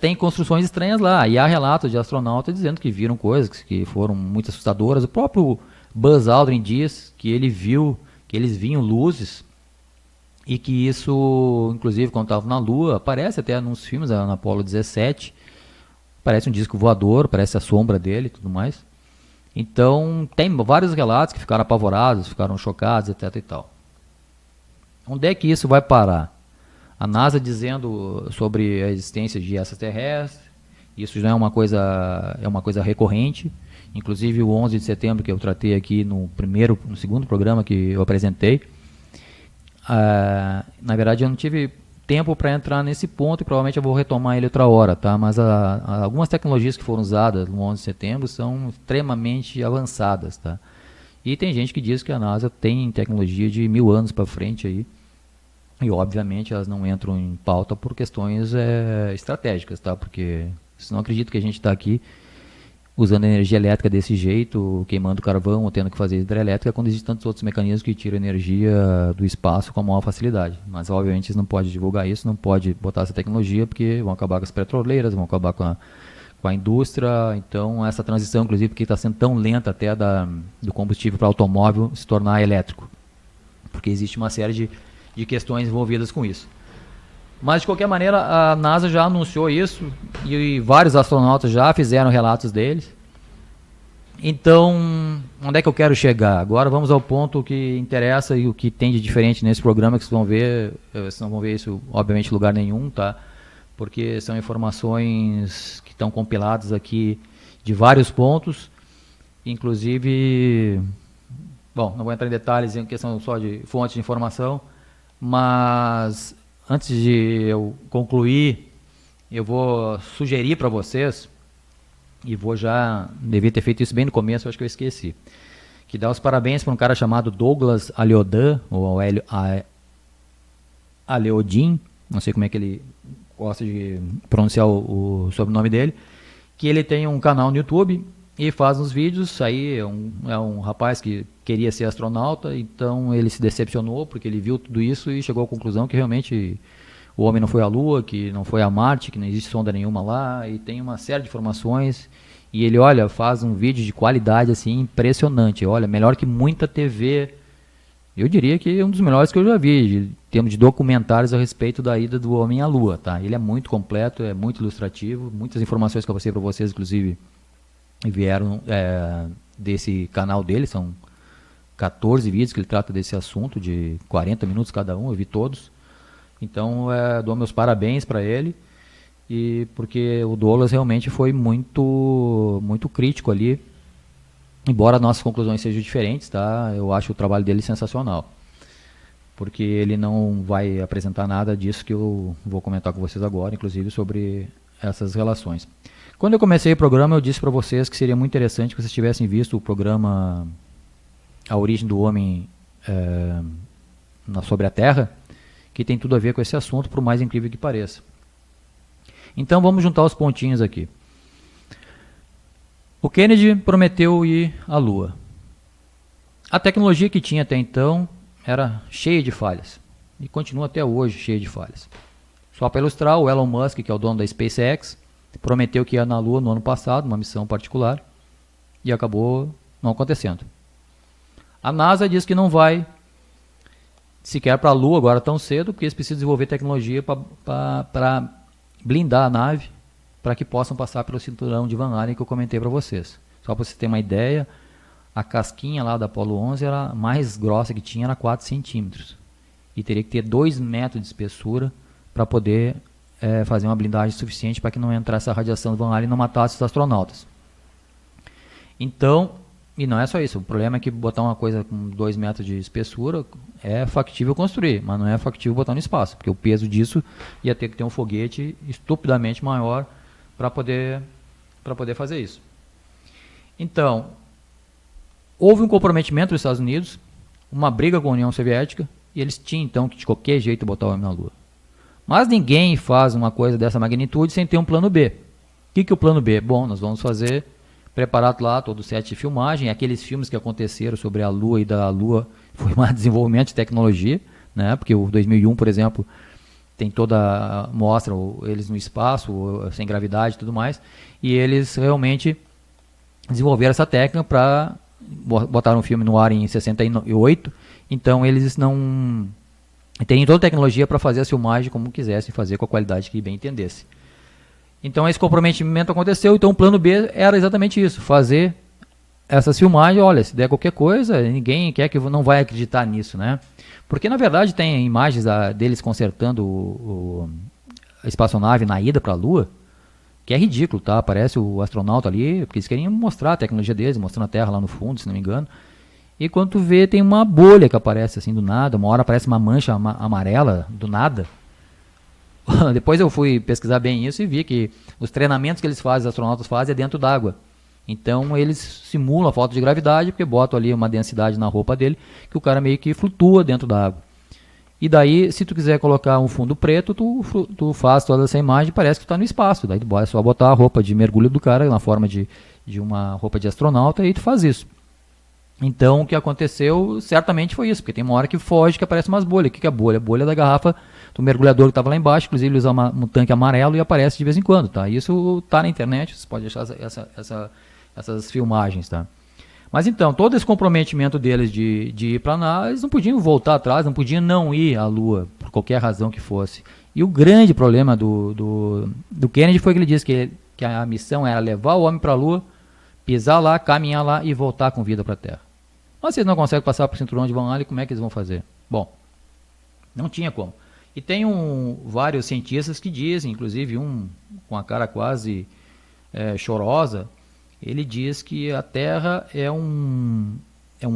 tem construções estranhas lá. E há relatos de astronautas dizendo que viram coisas que foram muito assustadoras. O próprio Buzz Aldrin diz que eles viam luzes e que isso, inclusive, quando estava na Lua, aparece até nos filmes, na Apollo 17, parece um disco voador, parece a sombra dele e tudo mais. Então, tem vários relatos que ficaram apavorados, ficaram chocados, etc e tal. Onde é que isso vai parar? A NASA dizendo sobre a existência de extraterrestres, isso já é uma coisa recorrente. Inclusive, o 11 de setembro, que eu tratei aqui no segundo programa que eu apresentei, na verdade eu não tive tempo para entrar nesse ponto e provavelmente eu vou retomar ele outra hora, tá? Mas algumas tecnologias que foram usadas no 11 de setembro são extremamente avançadas, tá? E tem gente que diz que a NASA tem tecnologia de 1000 anos para frente aí, e obviamente elas não entram em pauta por questões estratégicas, tá? Porque se não acredito que a gente está aqui usando energia elétrica desse jeito, queimando carvão ou tendo que fazer hidrelétrica, quando existem tantos outros mecanismos que tiram energia do espaço com a maior facilidade. Mas, obviamente, eles não podem divulgar isso, não pode botar essa tecnologia, porque vão acabar com as petroleiras, vão acabar com a indústria. Então, essa transição, inclusive, porque está sendo tão lenta até do combustível para automóvel se tornar elétrico, porque existe uma série de questões envolvidas com isso. Mas, de qualquer maneira, a NASA já anunciou isso e vários astronautas já fizeram relatos deles. Então, onde é que eu quero chegar? Agora vamos ao ponto que interessa e o que tem de diferente nesse programa, que vocês vão ver. Vocês não vão ver isso, obviamente, em lugar nenhum, tá? Porque são informações que estão compiladas aqui de vários pontos, inclusive... Bom, não vou entrar em detalhes em questão só de fontes de informação, mas... Antes de eu concluir, eu vou sugerir para vocês, e devia ter feito isso bem no começo, acho que eu esqueci, que dá os parabéns para um cara chamado Douglas Aleodin, ou Aleodin, não sei como é que ele gosta de pronunciar o sobrenome dele, que ele tem um canal no YouTube e faz uns vídeos. Aí é um rapaz que queria ser astronauta, então ele se decepcionou porque ele viu tudo isso e chegou à conclusão que realmente o homem não foi à Lua, que não foi a Marte, que não existe sonda nenhuma lá, e tem uma série de informações. E ele, olha, faz um vídeo de qualidade assim impressionante, olha, melhor que muita TV. Eu diria que é um dos melhores que eu já vi, em termos de documentários a respeito da ida do homem à Lua, tá? Ele é muito completo, é muito ilustrativo, muitas informações que eu passei para vocês, inclusive, vieram desse canal dele, são 14 vídeos que ele trata desse assunto, de 40 minutos cada um, eu vi todos. Então, dou meus parabéns para ele, e porque o Douglas realmente foi muito, muito crítico ali, embora nossas conclusões sejam diferentes, tá? Eu acho o trabalho dele sensacional, porque ele não vai apresentar nada disso que eu vou comentar com vocês agora, inclusive sobre essas relações. Quando eu comecei o programa, eu disse para vocês que seria muito interessante que vocês tivessem visto o programa A Origem do Homem sobre a Terra, que tem tudo a ver com esse assunto, por mais incrível que pareça. Então vamos juntar os pontinhos aqui. O Kennedy prometeu ir à Lua. A tecnologia que tinha até então era cheia de falhas, e continua até hoje cheia de falhas. Só para ilustrar, o Elon Musk, que é o dono da SpaceX, prometeu que ia na Lua no ano passado, uma missão particular, e acabou não acontecendo. A NASA diz que não vai sequer para a Lua agora tão cedo, porque eles precisam desenvolver tecnologia para blindar a nave, para que possam passar pelo cinturão de Van Allen que eu comentei para vocês. Só para você ter uma ideia, a casquinha lá da Apollo 11 era a mais grossa que tinha, era 4 centímetros. E teria que ter 2 metros de espessura para poder fazer uma blindagem suficiente para que não entrasse a radiação do Van Allen e não matasse os astronautas. Então, e não é só isso, o problema é que botar uma coisa com 2 metros de espessura é factível construir, mas não é factível botar no espaço, porque o peso disso ia ter que ter um foguete estupidamente maior para poder fazer isso. Então, houve um comprometimento dos Estados Unidos, uma briga com a União Soviética, e eles tinham então que de qualquer jeito botar o homem na Lua. Mas ninguém faz uma coisa dessa magnitude sem ter um plano B. O que é o plano B? Bom, nós vamos preparar lá todo o set de filmagem, aqueles filmes que aconteceram sobre a Lua e da Lua, foi um desenvolvimento de tecnologia, né? Porque o 2001, por exemplo, tem mostra eles no espaço, sem gravidade e tudo mais, e eles realmente desenvolveram essa técnica para botar um filme no ar em 68, então eles não têm toda a tecnologia para fazer a filmagem como quisessem fazer, com a qualidade que bem entendesse. Então esse comprometimento aconteceu, então o plano B era exatamente isso, fazer essas filmagens. Olha, se der qualquer coisa, ninguém quer que não vai acreditar nisso, né? Porque na verdade tem imagens deles consertando a espaçonave na ida para a Lua, que é ridículo, tá? Aparece o astronauta ali, porque eles queriam mostrar a tecnologia deles, mostrando a Terra lá no fundo, se não me engano. E quando tu vê, tem uma bolha que aparece assim do nada, uma hora aparece uma mancha amarela do nada. Depois eu fui pesquisar bem isso e vi que os treinamentos que eles fazem, os astronautas fazem, é dentro d'água. Então eles simulam a falta de gravidade, porque botam ali uma densidade na roupa dele, que o cara meio que flutua dentro da água. E daí, se tu quiser colocar um fundo preto, tu faz toda essa imagem, parece que tu tá no espaço. Daí tu é só botar a roupa de mergulho do cara na forma de uma roupa de astronauta e tu faz isso. Então, o que aconteceu certamente foi isso, porque tem uma hora que foge, que aparece umas bolhas. O que é a bolha? A bolha da garrafa do mergulhador que estava lá embaixo, inclusive ele usa um tanque amarelo e aparece de vez em quando, tá? Isso tá na internet, você pode achar essas filmagens, tá? Mas então, todo esse comprometimento deles de ir para lá, eles não podiam voltar atrás, não podiam não ir à Lua, por qualquer razão que fosse. E o grande problema do Kennedy foi que ele disse que a missão era levar o homem para a Lua, pisar lá, caminhar lá e voltar com vida para a Terra. Mas se eles não conseguem passar por cinturão de Van Allen, como é que eles vão fazer? Bom, não tinha como. E tem vários cientistas que dizem, inclusive um com a cara quase chorosa, ele diz que a Terra é um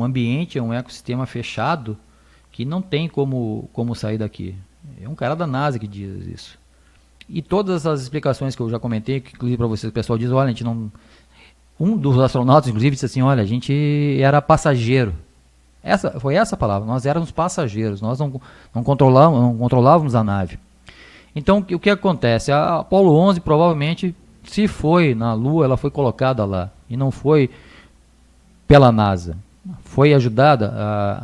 ambiente, é um ecossistema fechado que não tem como sair daqui. É um cara da NASA que diz isso. E todas as explicações que eu já comentei, que inclusive para vocês o pessoal diz, olha, a gente não... Um dos astronautas, inclusive, disse assim, olha, a gente era passageiro. Foi essa a palavra, nós éramos passageiros, nós não controlávamos a nave. Então, o que acontece? A Apollo 11 provavelmente, se foi na Lua, ela foi colocada lá, e não foi pela NASA. Foi ajudada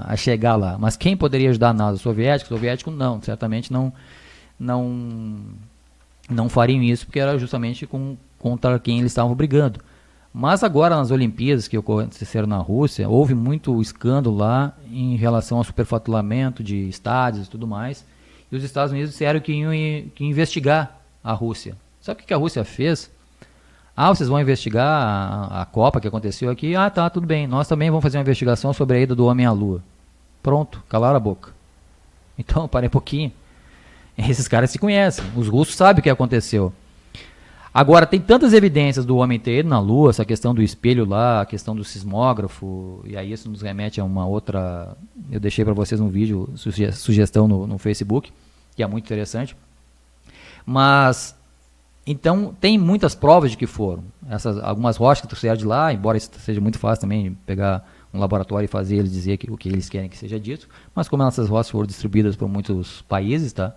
a chegar lá. Mas quem poderia ajudar a NASA? O soviético não, certamente não fariam isso, porque era justamente contra quem eles estavam brigando. Mas agora nas Olimpíadas que aconteceram na Rússia, houve muito escândalo lá em relação ao superfaturamento de estádios e tudo mais. E os Estados Unidos disseram que iam investigar a Rússia. Sabe o que a Rússia fez? Vocês vão investigar a Copa que aconteceu aqui? Tá, tudo bem. Nós também vamos fazer uma investigação sobre a ida do homem à Lua. Pronto, calaram a boca. Então, parei um pouquinho. Esses caras se conhecem. Os russos sabem o que aconteceu. Agora, tem tantas evidências do homem ter ido na Lua, essa questão do espelho lá, a questão do sismógrafo, e aí isso nos remete a uma outra... Eu deixei para vocês um vídeo, sugestão no Facebook, que é muito interessante. Mas, então, tem muitas provas de que foram. Algumas rochas que trouxeram de lá, embora isso seja muito fácil também, pegar um laboratório e fazer eles dizer o que eles querem que seja dito, mas como essas rochas foram distribuídas por muitos países, tá?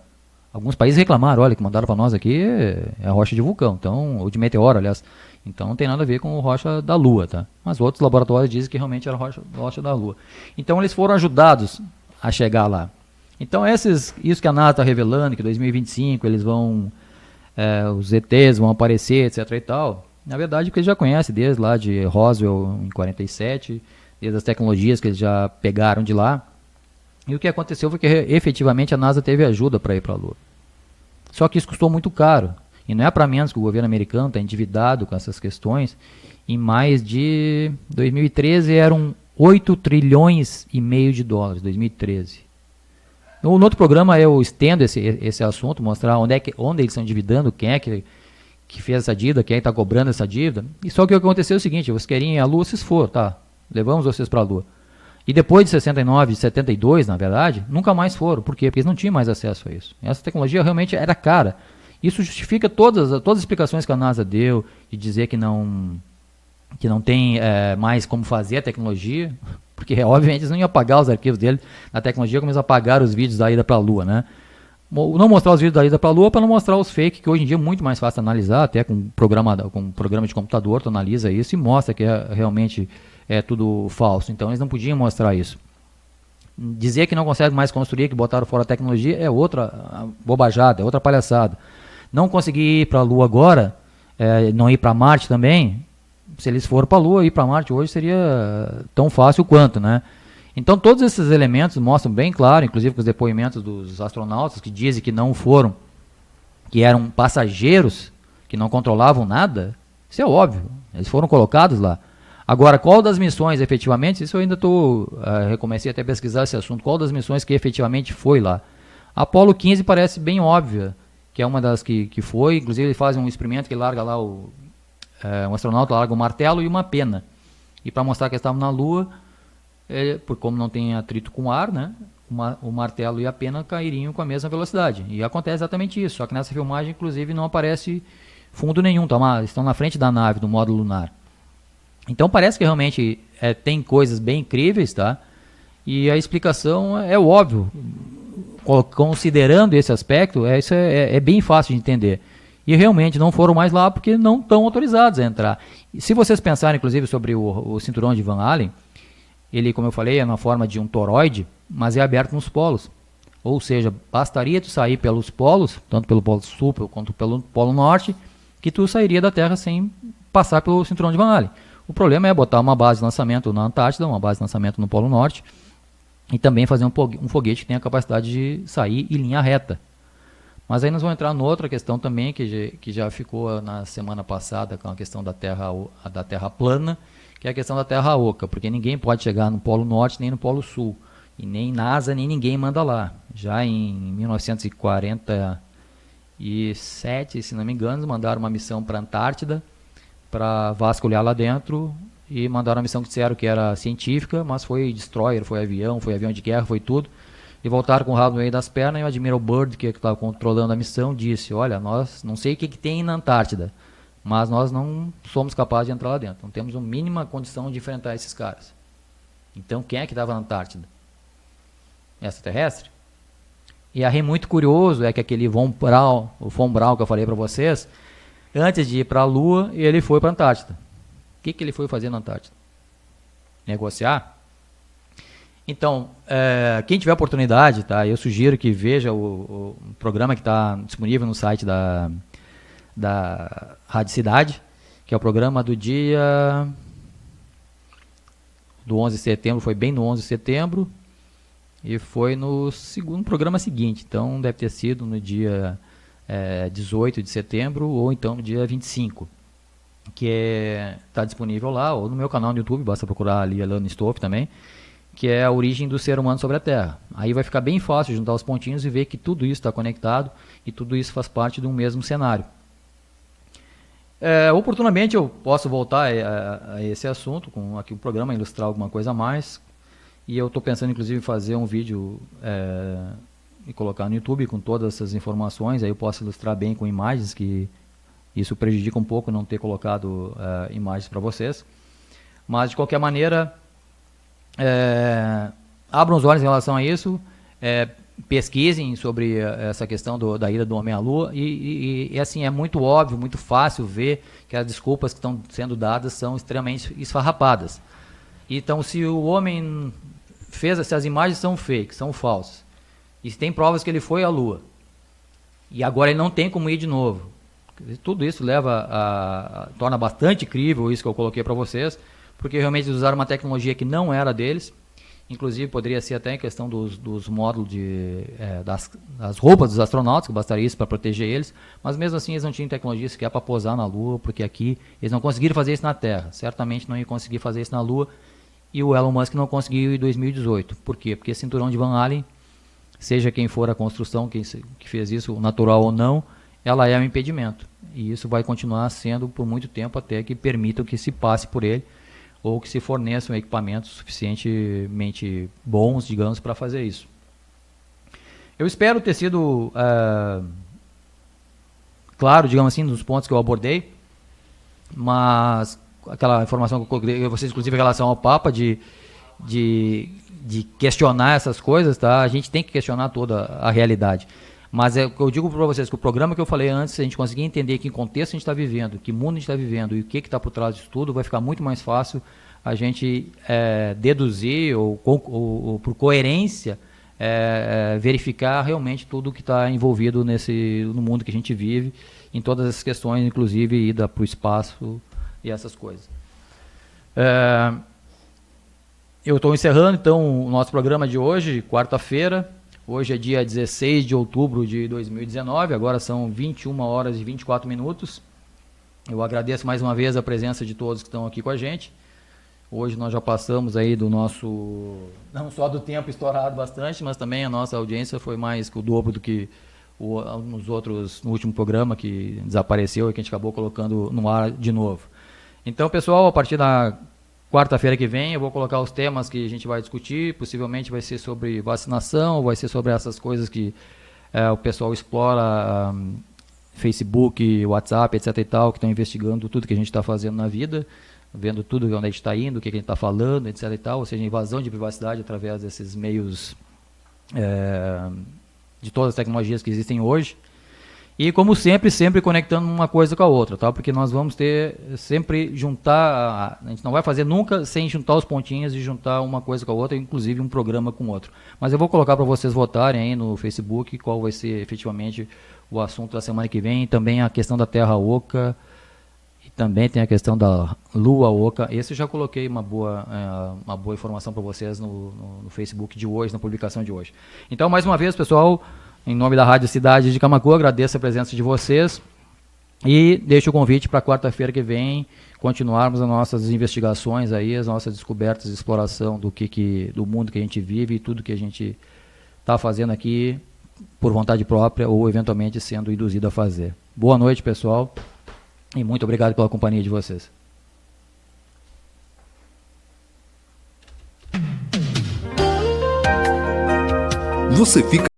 Alguns países reclamaram, olha, que mandaram para nós aqui é a rocha de vulcão, então, ou de meteoro, aliás. Então não tem nada a ver com a rocha da Lua, tá? Mas outros laboratórios dizem que realmente era rocha da Lua. Então eles foram ajudados a chegar lá. Então isso que a NASA está revelando, que em 2025 eles vão, os ETs vão aparecer, etc e tal, na verdade porque eles já conhecem desde lá de Roswell em 47, desde as tecnologias que eles já pegaram de lá. E o que aconteceu foi que efetivamente a NASA teve ajuda para ir para a Lua. Só que isso custou muito caro. E não é para menos que o governo americano está endividado com essas questões. Em mais de 2013 eram 8 trilhões e meio de dólares, 2013. No outro programa eu estendo esse assunto, mostrar onde eles estão endividando, quem é que fez essa dívida, quem é que está cobrando essa dívida. E só que o que aconteceu é o seguinte, vocês querem ir à Lua, vocês foram, tá? Levamos vocês para a Lua. E depois de 69, de 72, na verdade, nunca mais foram. Por quê? Porque eles não tinham mais acesso a isso. Essa tecnologia realmente era cara. Isso justifica todas as explicações que a NASA deu, de dizer que não tem mais como fazer a tecnologia, porque obviamente eles não iam apagar os arquivos dele na tecnologia, como eles apagaram os vídeos da ida para a Lua, né? Não mostrar os vídeos da ida para a Lua para não mostrar os fake, que hoje em dia é muito mais fácil analisar, até com um programa de computador, tu analisa isso e mostra que realmente é tudo falso. Então eles não podiam mostrar isso. Dizer que não consegue mais construir, que botaram fora a tecnologia, é outra bobajada, é outra palhaçada. Não conseguir ir para a Lua agora, não ir para Marte também, se eles forem para a Lua, ir para Marte hoje seria tão fácil quanto, né? Então todos esses elementos mostram bem claro, inclusive com os depoimentos dos astronautas que dizem que não foram, que eram passageiros, que não controlavam nada. Isso é óbvio, eles foram colocados lá. Agora, qual das missões efetivamente, isso eu ainda recomecei até a pesquisar esse assunto, qual das missões que efetivamente foi lá? A Apollo 15 parece bem óbvia, que é uma das que foi, inclusive ele faz um experimento que larga lá, um astronauta larga um martelo e uma pena. E para mostrar que eles estavam na Lua, por como não tem atrito com o ar, né, o martelo e a pena cairiam com a mesma velocidade. E acontece exatamente isso, só que nessa filmagem, inclusive, não aparece fundo nenhum, estão na frente da nave, do módulo lunar. Então parece que realmente tem coisas bem incríveis, tá? E a explicação é óbvio. considerando esse aspecto, isso é bem fácil de entender. E realmente não foram mais lá porque não estão autorizados a entrar. E se vocês pensarem, inclusive, sobre o cinturão de Van Allen, ele, como eu falei, é na forma de um toroide, mas é aberto nos polos. Ou seja, bastaria tu sair pelos polos, tanto pelo polo sul quanto pelo polo norte, que tu sairia da Terra sem passar pelo cinturão de Van Allen. O problema é botar uma base de lançamento na Antártida, uma base de lançamento no polo norte, e também fazer um foguete que tenha a capacidade de sair em linha reta. Mas aí nós vamos entrar noutra questão também, que já ficou na semana passada, com a questão da terra plana, que é a questão da terra oca, porque ninguém pode chegar no polo norte nem no polo sul, e nem NASA, nem ninguém manda lá. Já em 1947, se não me engano, mandaram uma missão para a Antártida, para vasculhar lá dentro, e mandaram uma missão que disseram que era científica, mas foi destroyer, foi avião de guerra, foi tudo. E voltaram com o rabo no meio das pernas, e o Admiral Byrd, que estava controlando a missão, disse: olha, nós não sei o que tem na Antártida, mas nós não somos capazes de entrar lá dentro. Não temos a mínima condição de enfrentar esses caras. Então quem é que estava na Antártida? Extraterrestre? E aí muito curioso é que aquele Von Braun que eu falei para vocês, antes de ir para a Lua, ele foi para a Antártida. O que ele foi fazer na Antártida? Negociar? Então, quem tiver oportunidade, tá, eu sugiro que veja o programa que está disponível no site da Rádio Cidade, que é o programa do 11 de setembro, foi bem no 11 de setembro, e foi no segundo programa seguinte, então deve ter sido no dia 18 de setembro, ou então no dia 25, que está disponível lá, ou no meu canal no YouTube, basta procurar ali Alan Stoff também, que é a origem do ser humano sobre a Terra. Aí vai ficar bem fácil juntar os pontinhos e ver que tudo isso está conectado e tudo isso faz parte de um mesmo cenário. Oportunamente eu posso voltar a esse assunto, com aqui o programa, ilustrar alguma coisa a mais, e eu estou pensando inclusive em fazer um vídeo e colocar no YouTube com todas essas informações, aí eu posso ilustrar bem com imagens, que isso prejudica um pouco não ter colocado imagens para vocês. Mas de qualquer maneira, abram os olhos em relação a isso, pesquisem sobre essa questão da ida do homem à Lua, e assim, é muito óbvio, muito fácil ver que as desculpas que estão sendo dadas são extremamente esfarrapadas. Então, se o homem se as imagens são fake, são falsas, e se tem provas que ele foi à Lua, e agora ele não tem como ir de novo, tudo isso torna bastante crível isso que eu coloquei para vocês, porque realmente eles usaram uma tecnologia que não era deles. Inclusive poderia ser até em questão dos módulos das roupas dos astronautas, que bastaria isso para proteger eles, mas mesmo assim eles não tinham tecnologia sequer para pousar na Lua, porque aqui eles não conseguiram fazer isso na Terra, certamente não iam conseguir fazer isso na Lua, e o Elon Musk não conseguiu em 2018. Por quê? Porque cinturão de Van Allen, seja quem for a construção que fez isso, natural ou não, ela é um impedimento, e isso vai continuar sendo por muito tempo, até que permitam que se passe por ele, ou que se forneçam equipamentos suficientemente bons, digamos, para fazer isso. Eu espero ter sido claro, digamos assim, nos pontos que eu abordei, mas aquela informação que eu coloquei vocês, inclusive em relação ao Papa, de questionar essas coisas, tá? A gente tem que questionar toda a realidade. Mas eu digo para vocês que o programa que eu falei antes, se a gente conseguir entender que contexto a gente está vivendo, que mundo a gente está vivendo e o que está por trás disso tudo, vai ficar muito mais fácil a gente deduzir ou por coerência verificar realmente tudo que está envolvido no mundo que a gente vive, em todas essas questões, inclusive ida para o espaço e essas coisas. Eu estou encerrando então o nosso programa de hoje, quarta-feira. Hoje é dia 16 de outubro de 2019, agora são 21 horas e 24 minutos. Eu agradeço mais uma vez a presença de todos que estão aqui com a gente. Hoje nós já passamos aí do nosso, não só do tempo estourado bastante, mas também a nossa audiência foi mais que o dobro do que no último programa que desapareceu e que a gente acabou colocando no ar de novo. Então, pessoal, a partir da quarta-feira que vem eu vou colocar os temas que a gente vai discutir, possivelmente vai ser sobre vacinação, vai ser sobre essas coisas que o pessoal explora, Facebook, WhatsApp, etc e tal, que estão investigando tudo que a gente está fazendo na vida, vendo tudo onde a gente está indo, o que a gente está falando, etc e tal, ou seja, invasão de privacidade através desses meios de todas as tecnologias que existem hoje. E como sempre conectando uma coisa com a outra, tá? Porque nós vamos ter sempre juntar, a gente não vai fazer nunca sem juntar os pontinhos e juntar uma coisa com a outra, inclusive um programa com o outro. Mas eu vou colocar para vocês votarem aí no Facebook qual vai ser efetivamente o assunto da semana que vem, e também a questão da Terra Oca, e também tem a questão da Lua Oca. Esse eu já coloquei uma boa informação para vocês no Facebook de hoje, na publicação de hoje. Então, mais uma vez, pessoal, em nome da Rádio Cidade de Camaquã, agradeço a presença de vocês e deixo o convite para quarta-feira que vem continuarmos as nossas investigações aí, as nossas descobertas, exploração do mundo que a gente vive e tudo que a gente está fazendo aqui por vontade própria ou eventualmente sendo induzido a fazer. Boa noite, pessoal, e muito obrigado pela companhia de vocês. Você fica